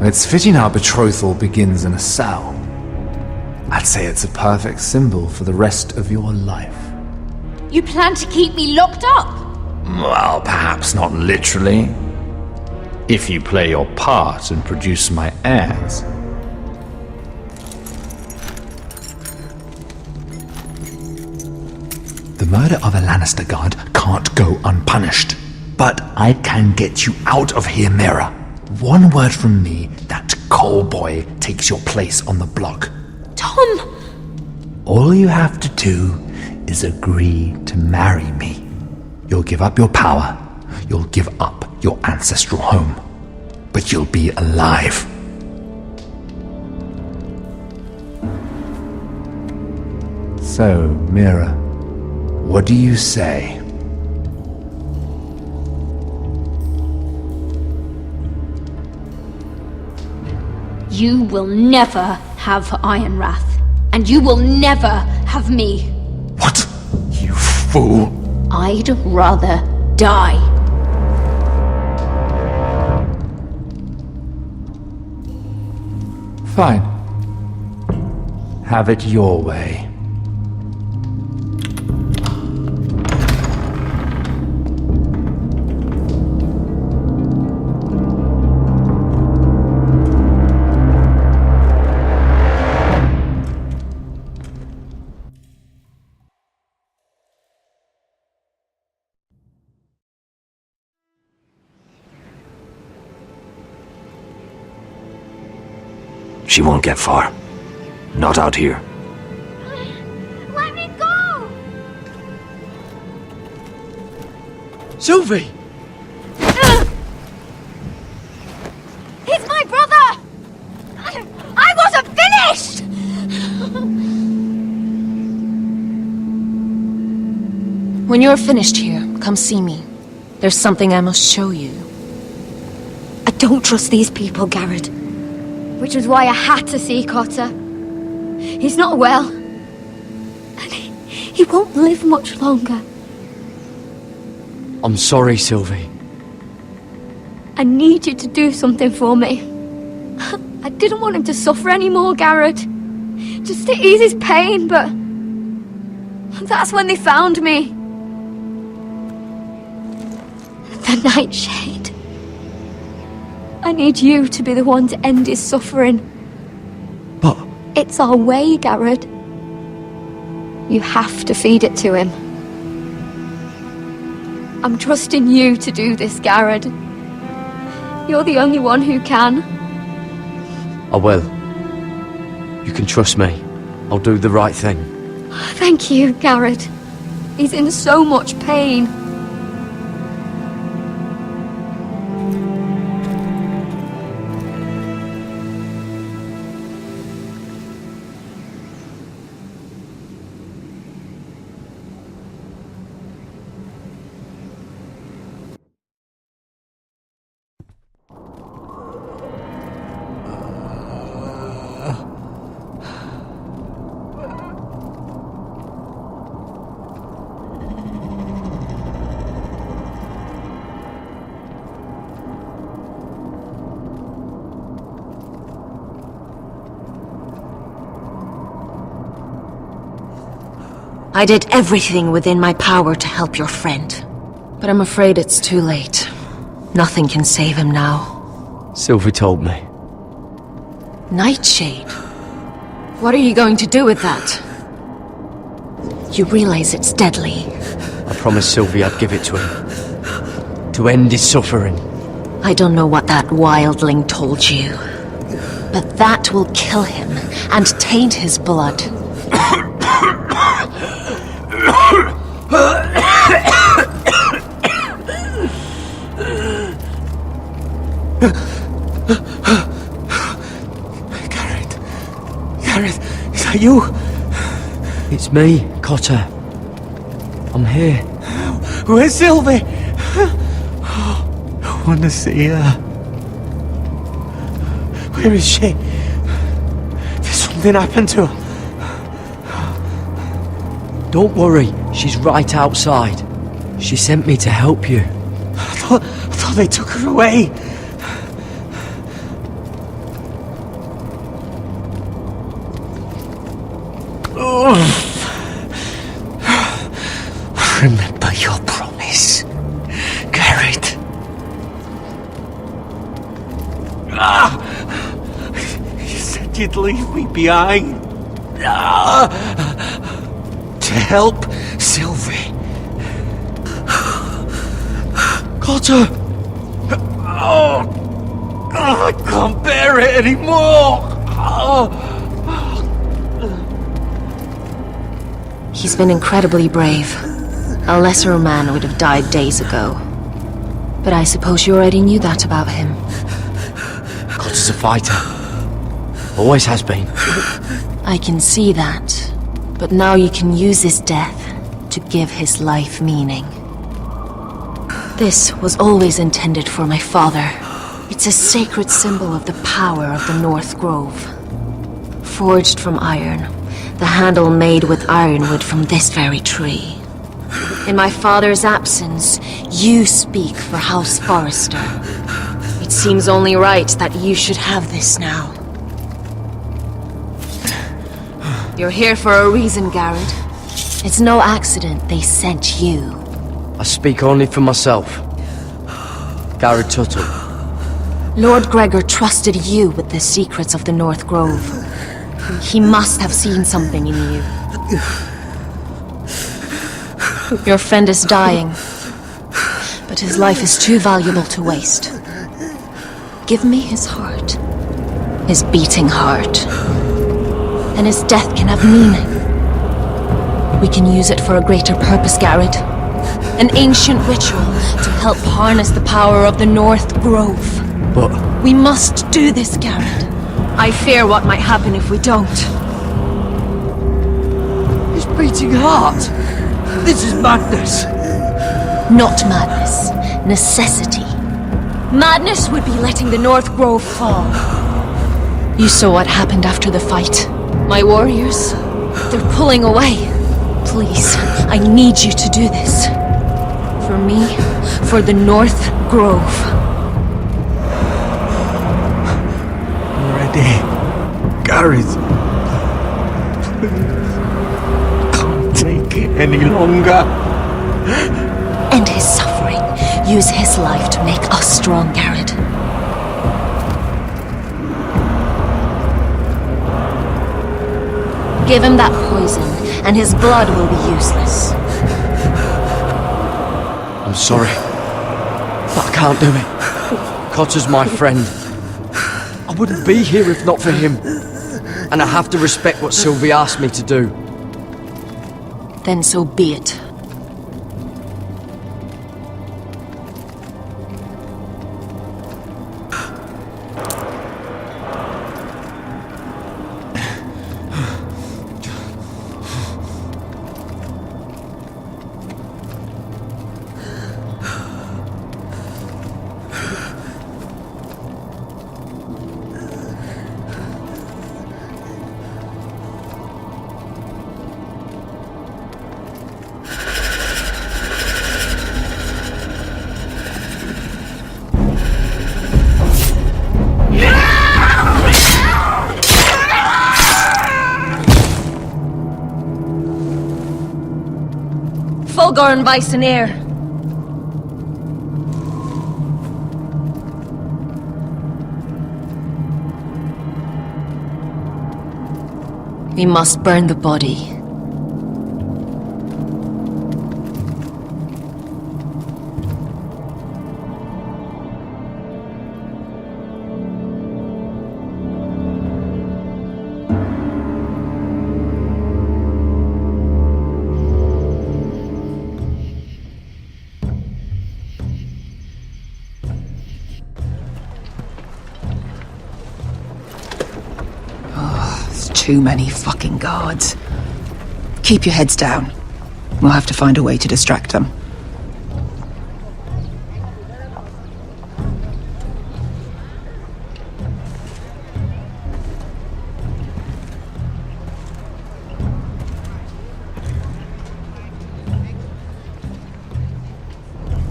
S3: It's fitting our betrothal begins in a cell. I'd say it's a perfect symbol for the rest of your life.
S4: You plan to keep me locked up?
S3: Well, perhaps not literally. If you play your part and produce my heirs. The murder of a Lannister guard can't go unpunished. But I can get you out of here, Mira. One word from me, that coal boy takes your place on the block.
S4: Tom!
S3: All you have to do is agree to marry me. You'll give up your power. You'll give up your ancestral home. But you'll be alive. So, Mira, what do you say?
S4: You will never have Ironrath. And you will never have me.
S3: What? You fool!
S4: I'd rather die.
S3: Fine. Have it your way.
S6: She won't get far. Not out here.
S4: Let me go!
S8: Sylvie!
S4: He's my brother! I was a
S15: When you're finished here, come see me. There's something I must show you.
S4: I don't trust these people, Garrett. Which was why I had to see Cotter. He's not well. And he won't live much longer.
S8: I'm sorry, Sylvie.
S4: I need you to do something for me. I didn't want him to suffer anymore, Garrett. Just to ease his pain, but... that's when they found me. The Nightshade. I need you to be the one to end his suffering.
S8: But...
S4: it's our way, Garrett. You have to feed it to him. I'm trusting you to do this, Garrett. You're the only one who can.
S8: I will. You can trust me. I'll do the right thing.
S4: Thank you, Garrett. He's in so much pain.
S15: I did everything within my power to help your friend. But I'm afraid it's too late. Nothing can save him now.
S8: Sylvie told me.
S15: Nightshade? What are you going to do with that? You realize it's deadly.
S8: I promised Sylvie I'd give it to him. To end his suffering.
S15: I don't know what that wildling told you. But that will kill him and taint his blood.
S7: Garrett, is that you?
S8: It's me, Cotter. I'm here.
S7: Where's Sylvie? I want to see her. Where is she? Did something happen to her?
S8: Don't worry, she's right outside. She sent me to help you.
S7: I thought they took her away. Remember your promise, Garrett. You said you'd leave me behind. To help Sylvie.
S8: Cotter!
S7: I can't bear it anymore.
S15: He's been incredibly brave. A lesser man would have died days ago. But I suppose you already knew that about him.
S8: Cotter's a fighter. Always has been.
S15: I can see that. But now you can use his death to give his life meaning. This was always intended for my father. It's a sacred symbol of the power of the North Grove. Forged from iron, the handle made with ironwood from this very tree. In my father's absence, you speak for House Forrester. It seems only right that you should have this now. You're here for a reason, Garrett. It's no accident they sent you.
S8: I speak only for myself. Garrett Tuttle.
S15: Lord Gregor trusted you with the secrets of the North Grove. He must have seen something in you. Your friend is dying, but his life is too valuable to waste. Give me his heart. His beating heart. And his death can have meaning. We can use it for a greater purpose, Garrett. An ancient ritual to help harness the power of the North Grove.
S8: But...
S15: we must do this, Garrett. I fear what might happen if we don't.
S8: beating heart. This is madness.
S15: Not madness. Necessity. Madness would be letting the North Grove fall. You saw what happened after the fight. My warriors, they're pulling away. Please, I need you to do this. For me, for the North Grove.
S16: I'm ready. Gareth. Can't take it any longer.
S15: End his suffering. Use his life to make us strong, Garrett. Give him that poison, and his blood will be useless.
S8: I'm sorry, but I can't do it. Cotter's my friend. I wouldn't be here if not for him. And I have to respect what Sylvie asked me to do.
S15: Then so be it. Fulgorn Bison-Air. We must burn the body.
S12: Too many fucking guards. Keep your heads down. We'll have to find a way to distract them.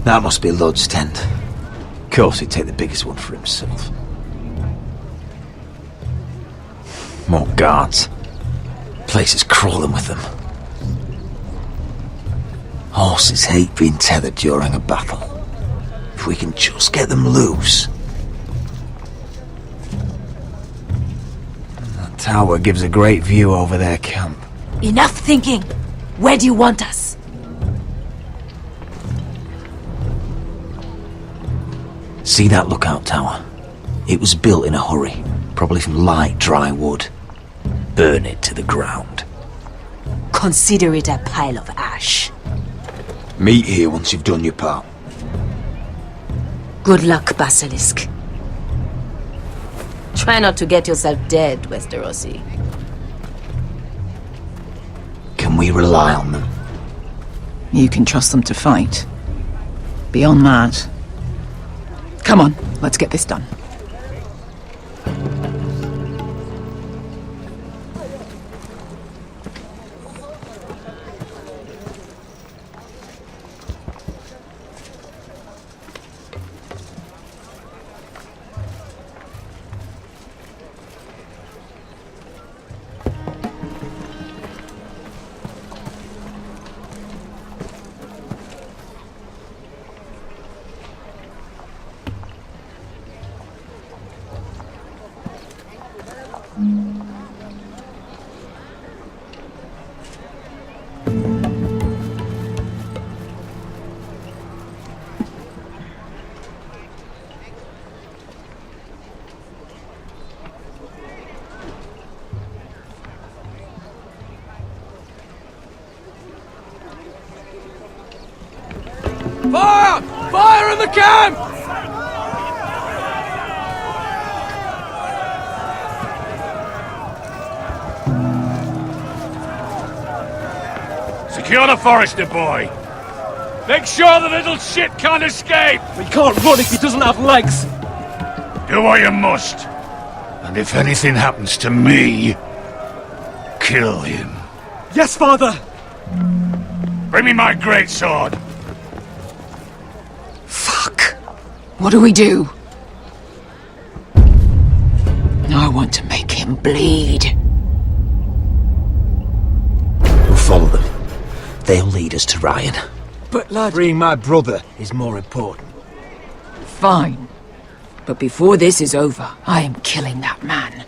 S18: That must be Lud's tent. Of course he'd take the biggest one for himself. More guards. Place is crawling with them. Horses hate being tethered during a battle. If we can just get them loose. That tower gives a great view over their camp.
S10: Enough thinking! Where do you want us?
S18: See that lookout tower? It was built in a hurry, probably from light, dry wood. Burn it to the ground.
S10: Consider it a pile of ash.
S18: Meet here once you've done your part.
S10: Good luck, Basilisk. Try not to get yourself dead, Westerosi.
S18: Can we rely on them?
S12: You can trust them to fight. Beyond that... Come on, let's get this done.
S13: Fire! Fire in the camp! Secure the Forester boy. Make sure the little shit can't escape.
S16: He can't run if he doesn't have legs.
S13: Do what you must. And if anything happens to me, kill him.
S16: Yes, father.
S13: Bring me my greatsword.
S12: Fuck. What do we do? I want to make him bleed.
S18: We'll follow them. They'll lead us to Ryan.
S7: But lad...
S16: Freeing my brother is more important.
S12: Fine. But before this is over, I am killing that man.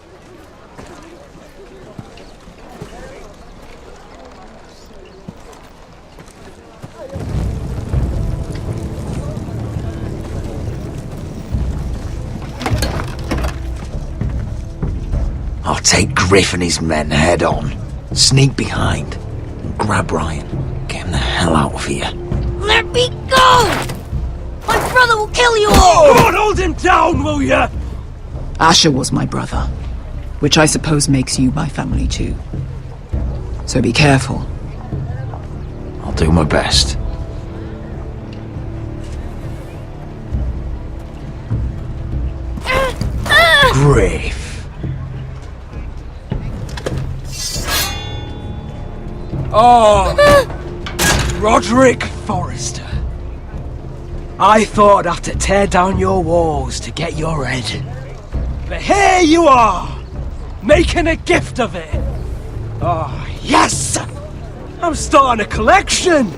S18: I'll take Griff and his men head on. Sneak behind. And grab Ryan. Get him the hell out of here.
S10: Let me go! My brother will kill you all!
S16: Come on, hold him down, will ya?
S12: Asher was my brother, which I suppose makes you my family too. So be careful.
S18: I'll do my best. Griff.
S7: Oh, Roderick Forrester. I thought I'd have to tear down your walls to get your head. But here you are, making a gift of it. Oh, yes! I'm starting a collection.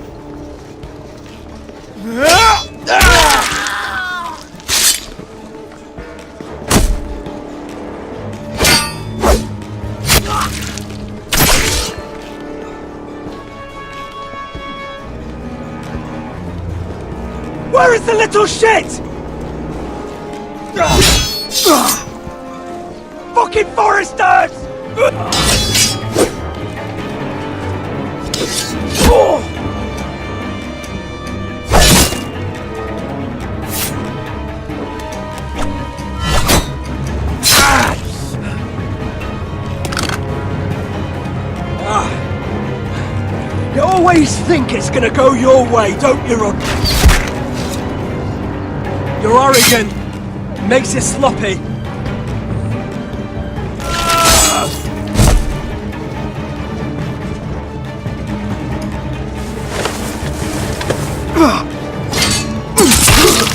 S7: Where is the little shit? Fucking Foresters! You always think it's gonna go your way, don't you, Rod? You're arrogant. Makes it sloppy. Please.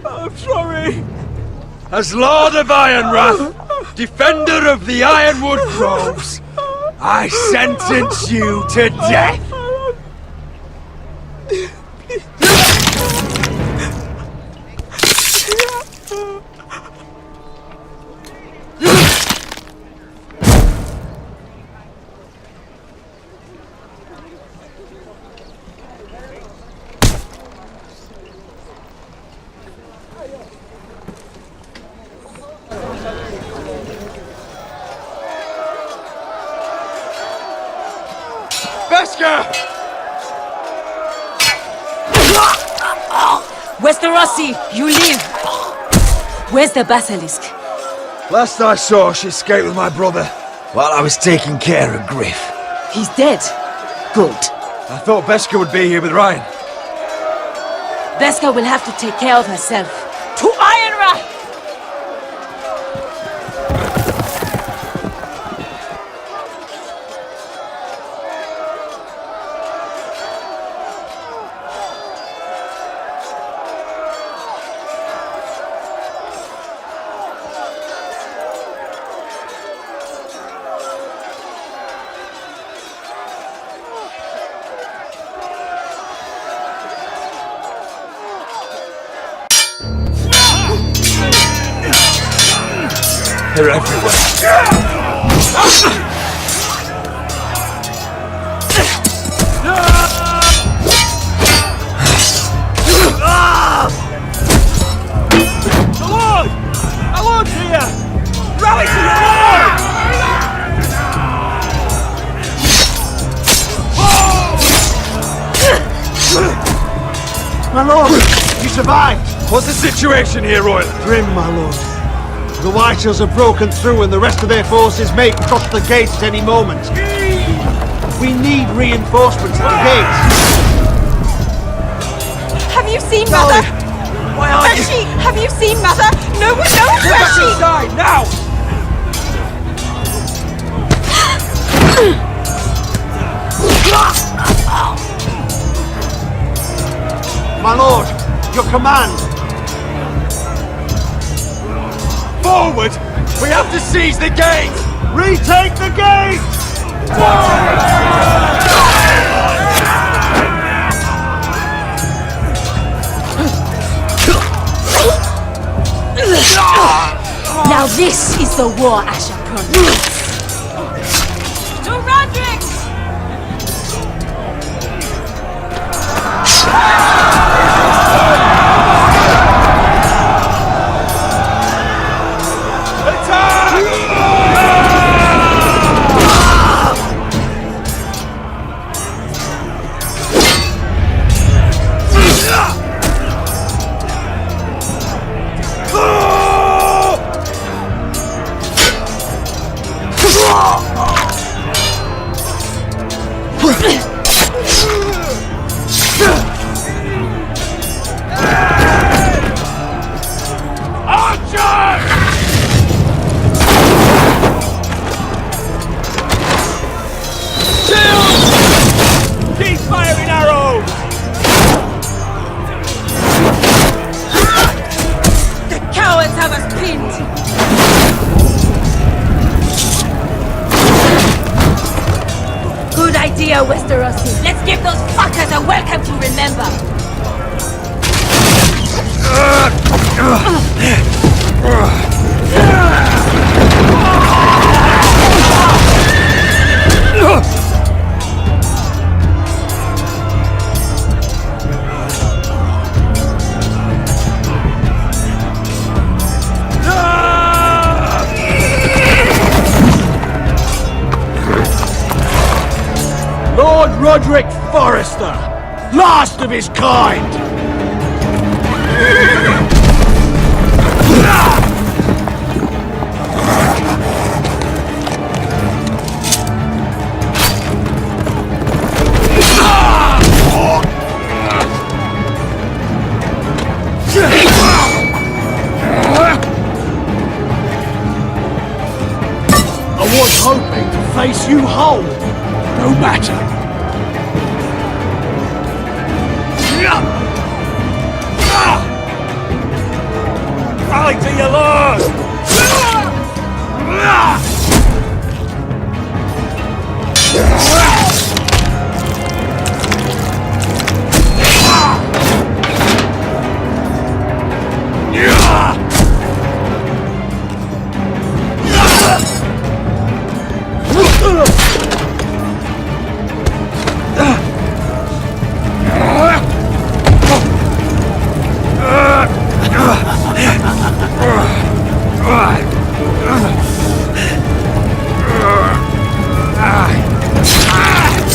S7: I'm sorry.
S13: As Lord of Ironwrath, defender of the Ironwood Groves, I sentence you to death.
S10: Westerosi, you live! Where's the basilisk?
S6: Last I saw, she escaped with my brother while I was taking care of Griff.
S10: He's dead. Good.
S6: I thought Beskha would be here with Ryan.
S10: Beskha will have to take care of herself. To Ironwrath!
S6: They're everywhere.
S16: The Lord! Our Lord's here! Rally to the Lord!
S6: My lord!
S11: You survived!
S13: What's the situation here, Royal?
S11: Grim, my lord. The Whitehills have broken through and the rest of their forces may cross the gates at any moment. We need reinforcements at the gates.
S19: Have you seen Mother?
S13: Why are
S19: Where's she? Have you seen Mother? No one knows
S13: Get
S19: where
S13: back
S19: she...
S13: inside, now!
S11: My lord, your command.
S13: Forward! We have to seize the gate!
S11: Retake the gate!
S10: Now this is the war Asher promised.
S19: To Roderick!
S13: Keep firing arrows!
S10: The cowards have us pinned! Good idea, Westerosi. Let's give those fuckers a welcome to remember!
S16: Lord Roderick Forrester, last of his kind! I was hoping to face you whole. No matter.
S13: Rally to your lord!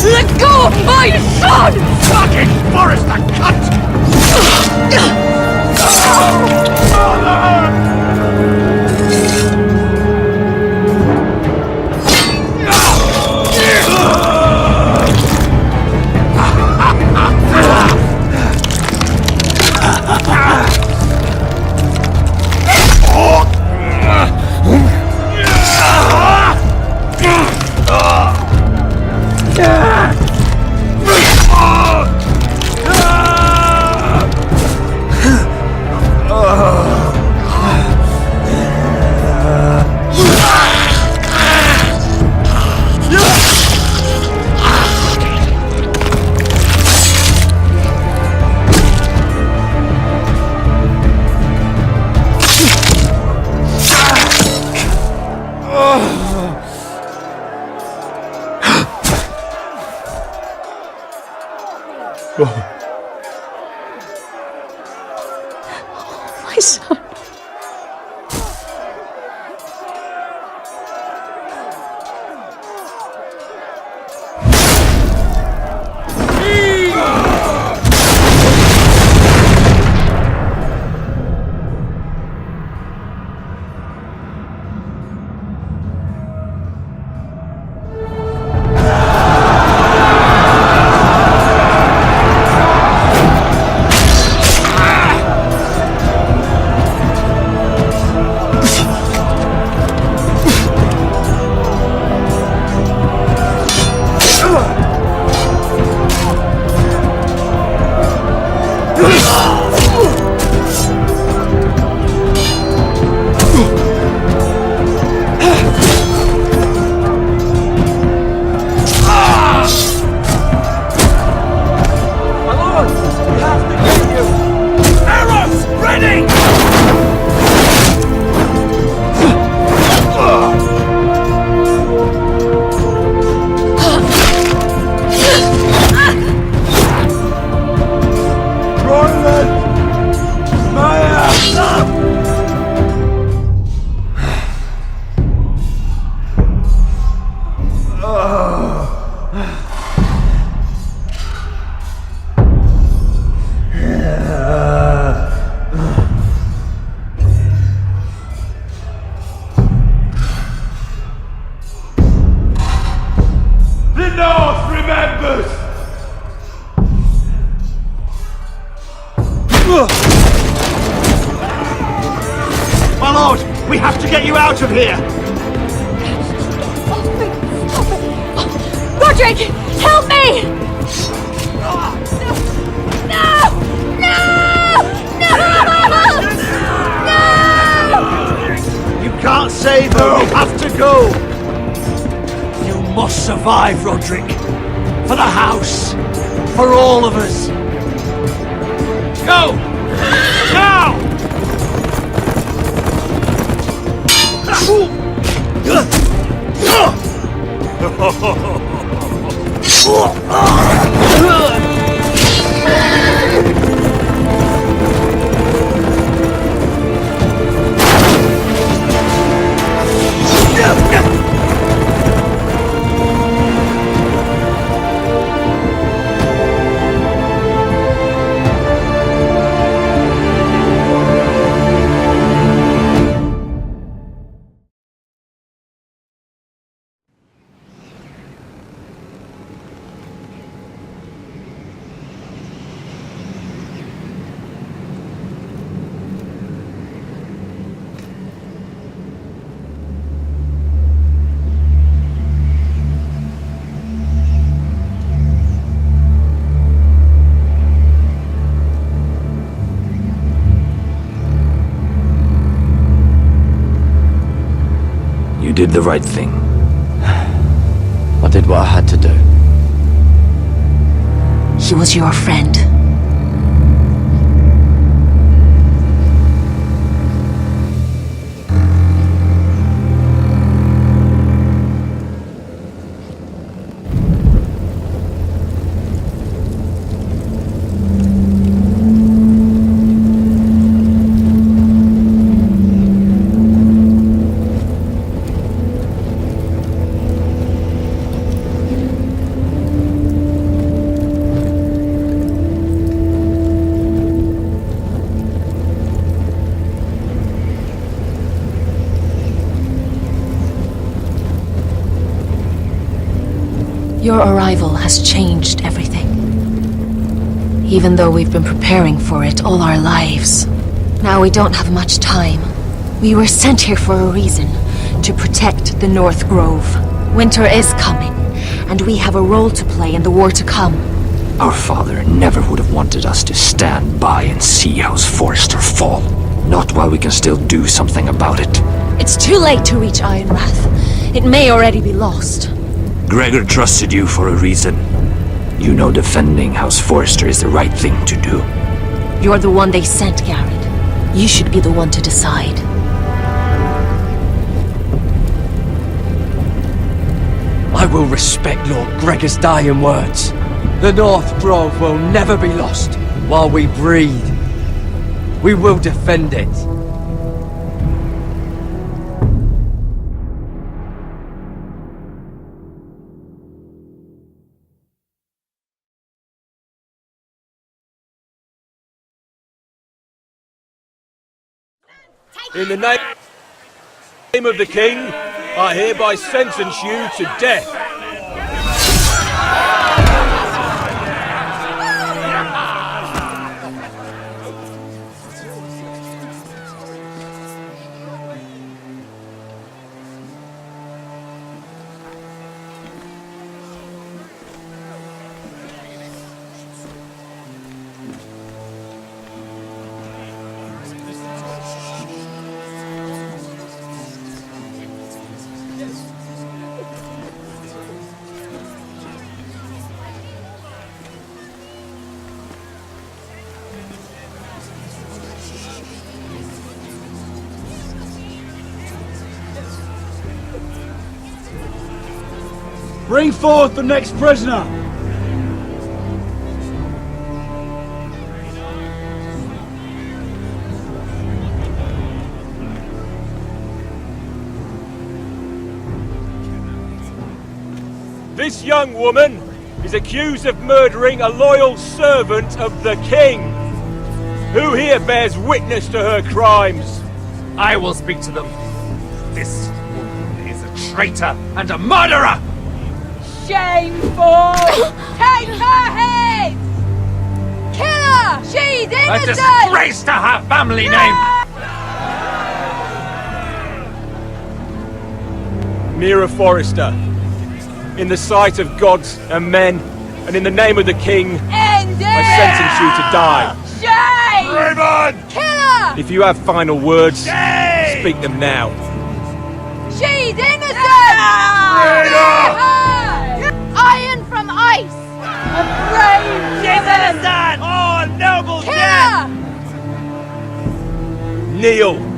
S19: Let go of my son!
S16: Fucking Forrester, cunt!
S19: My son.
S11: My lord, we have to get you out of here!
S19: Roderick, help me! No! No! No!
S11: You can't save her, we have to go!
S16: You must survive, Roderick. For the house. For all of us. Go! Now!
S6: You did the right thing.
S8: I did what I had to do.
S15: He was your friend. Your arrival has changed everything. Even though we've been preparing for it all our lives. Now we don't have much time. We were sent here for a reason. To protect the North Grove. Winter is coming, and we have a role to play in the war to come.
S6: Our father never would have wanted us to stand by and see House Forrester fall. Not while we can still do something about it.
S15: It's too late to reach Ironwrath. It may already be lost.
S6: Gregor trusted you for a reason. You know defending House Forrester is the right thing to do.
S15: You're the one they sent, Garrett. You should be the one to decide.
S8: I will respect Lord Gregor's dying words. The North Grove will never be lost while we breathe. We will defend it.
S16: In the name of the King, I hereby sentence you to death. Bring forth the next prisoner!
S20: This young woman is accused of murdering a loyal servant of the king. Who here bears witness to her crimes?
S13: I will speak to them. This woman is a traitor and a murderer!
S19: Shameful! Take her head! Kill her! She's
S13: A
S19: innocent!
S13: disgrace to her family name!
S20: Mira Forrester, in the sight of gods and men, and in the name of the king,
S19: End it!
S20: I sentence you to die.
S19: Shame!
S13: Raymond!
S19: Kill her!
S20: If you have final words,
S13: Shame!
S20: speak them now.
S19: She's innocent!
S13: Traitor!
S19: Iron from ice! A brave
S13: She's innocent! Oh, noble
S19: Kill
S13: death!
S19: her!
S20: Kneel!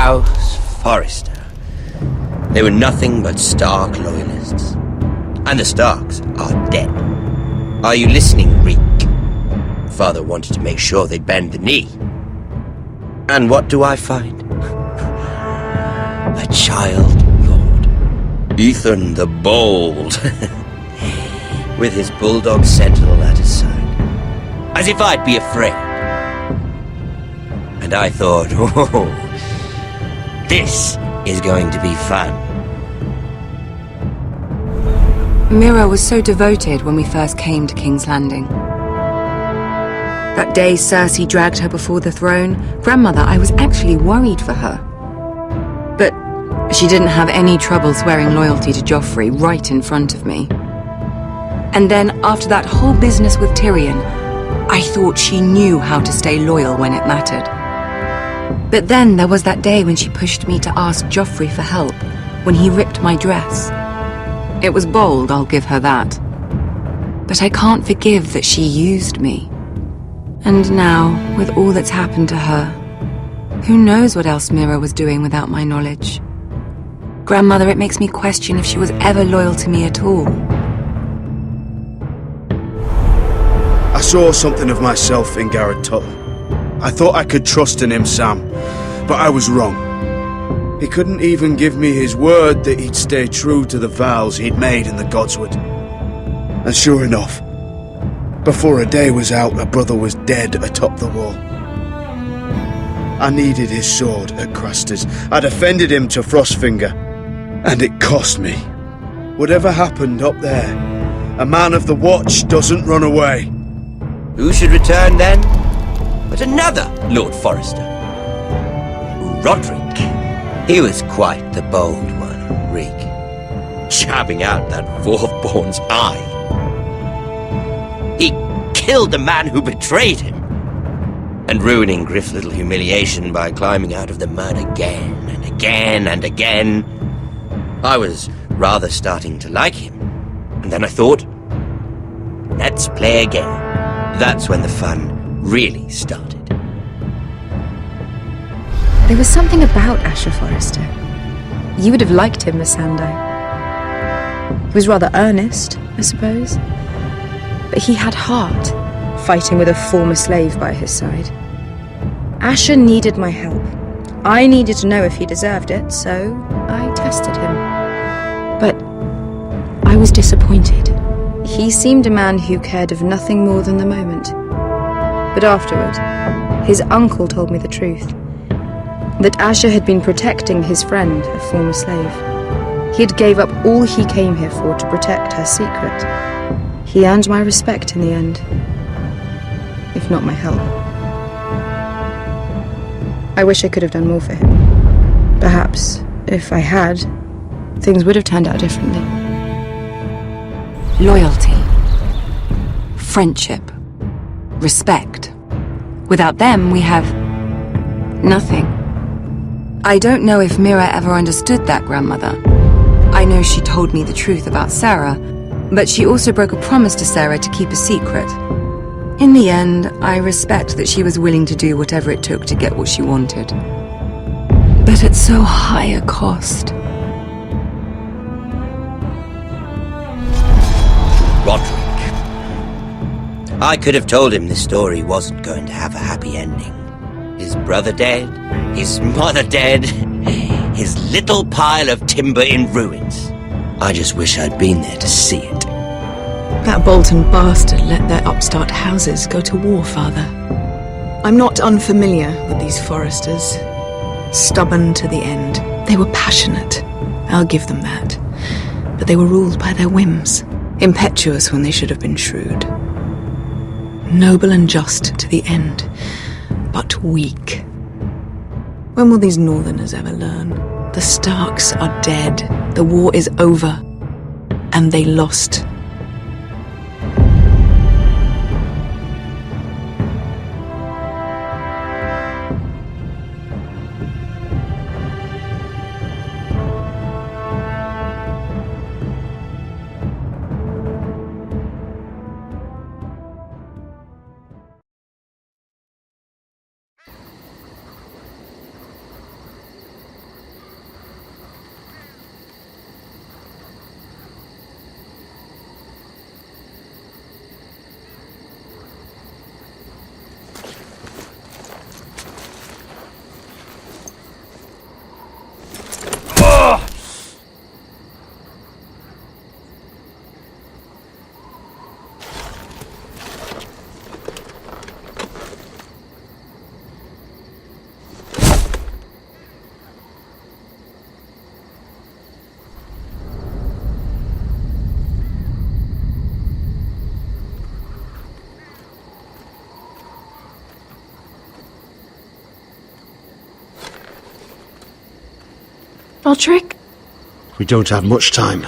S6: House Forrester. They were nothing but Stark loyalists. And the Starks are dead. Are you listening, Reek? Father wanted to make sure they'd bend the knee. And what do I find? A child lord. Ethan the Bold. With his bulldog sentinel at his side. As if I'd be afraid. And I thought, oh, this is going to be fun.
S1: Mira was so devoted when we first came to King's Landing. That day Cersei dragged her before the throne, Grandmother, I was actually worried for her. But she didn't have any trouble swearing loyalty to Joffrey right in front of me. And then, after that whole business with Tyrion, I thought she knew how to stay loyal when it mattered. But then there was that day when she pushed me to ask Joffrey for help, when he ripped my dress. It was bold, I'll give her that. But I can't forgive that she used me. And now, with all that's happened to her, who knows what else Mira was doing without my knowledge? Grandmother, it makes me question if she was ever loyal to me at all.
S11: I saw something of myself in Garrett Tuttle. I thought I could trust in him, Sam, but I was wrong.
S21: He couldn't even give me his word that he'd stay true to the vows he'd made in the Godswood. And sure enough, before a day was out, a brother was dead atop the wall. I needed his sword at Craster's. I defended him to Frostfinger, and it cost me. Whatever happened up there, a man of the Watch doesn't run away.
S6: Who should return then? But another Lord Forrester. Roderick. He was quite the bold one, Rig. Jabbing out that Dwarfborn's eye. He killed the man who betrayed him. And ruining Griff's little humiliation by climbing out of the mud again and again and again. I was rather starting to like him. And then I thought, let's play again. That's when the fun really started.
S22: There was something about Asher Forrester. You would have liked him, Miss Sandai. He was rather earnest, I suppose. But he had heart, fighting with a former slave by his side. Asher needed my help. I needed to know if he deserved it, so I tested him. But I was disappointed. He seemed a man who cared of nothing more than the moment. But afterward, his uncle told me the truth. That Asher had been protecting his friend, a former slave. He had gave up all he came here for to protect her secret. He earned my respect in the end, if not my help. I wish I could have done more for him. Perhaps, if I had, things would have turned out differently.
S1: Loyalty, friendship, respect. Without them, we have nothing. I don't know if Mira ever understood that, grandmother. I know she told me the truth about Sarah, but she also broke a promise to Sarah to keep a secret. In the end, I respect that she was willing to do whatever it took to get what she wanted. But at so high a cost.
S6: Roderick. I could have told him this story wasn't going to have a happy ending. His brother dead, his mother dead, his little pile of timber in ruins. I just wish I'd been there to see it.
S12: That Bolton bastard let their upstart houses go to war, Father. I'm not unfamiliar with these Forresters. Stubborn to the end. They were passionate, I'll give them that. But they were ruled by their whims. Impetuous when they should have been shrewd. Noble and just to the end, but weak. When will these Northerners ever learn? The Starks are dead. The war is over. And they lost.
S14: Roderick?
S11: We don't have much time.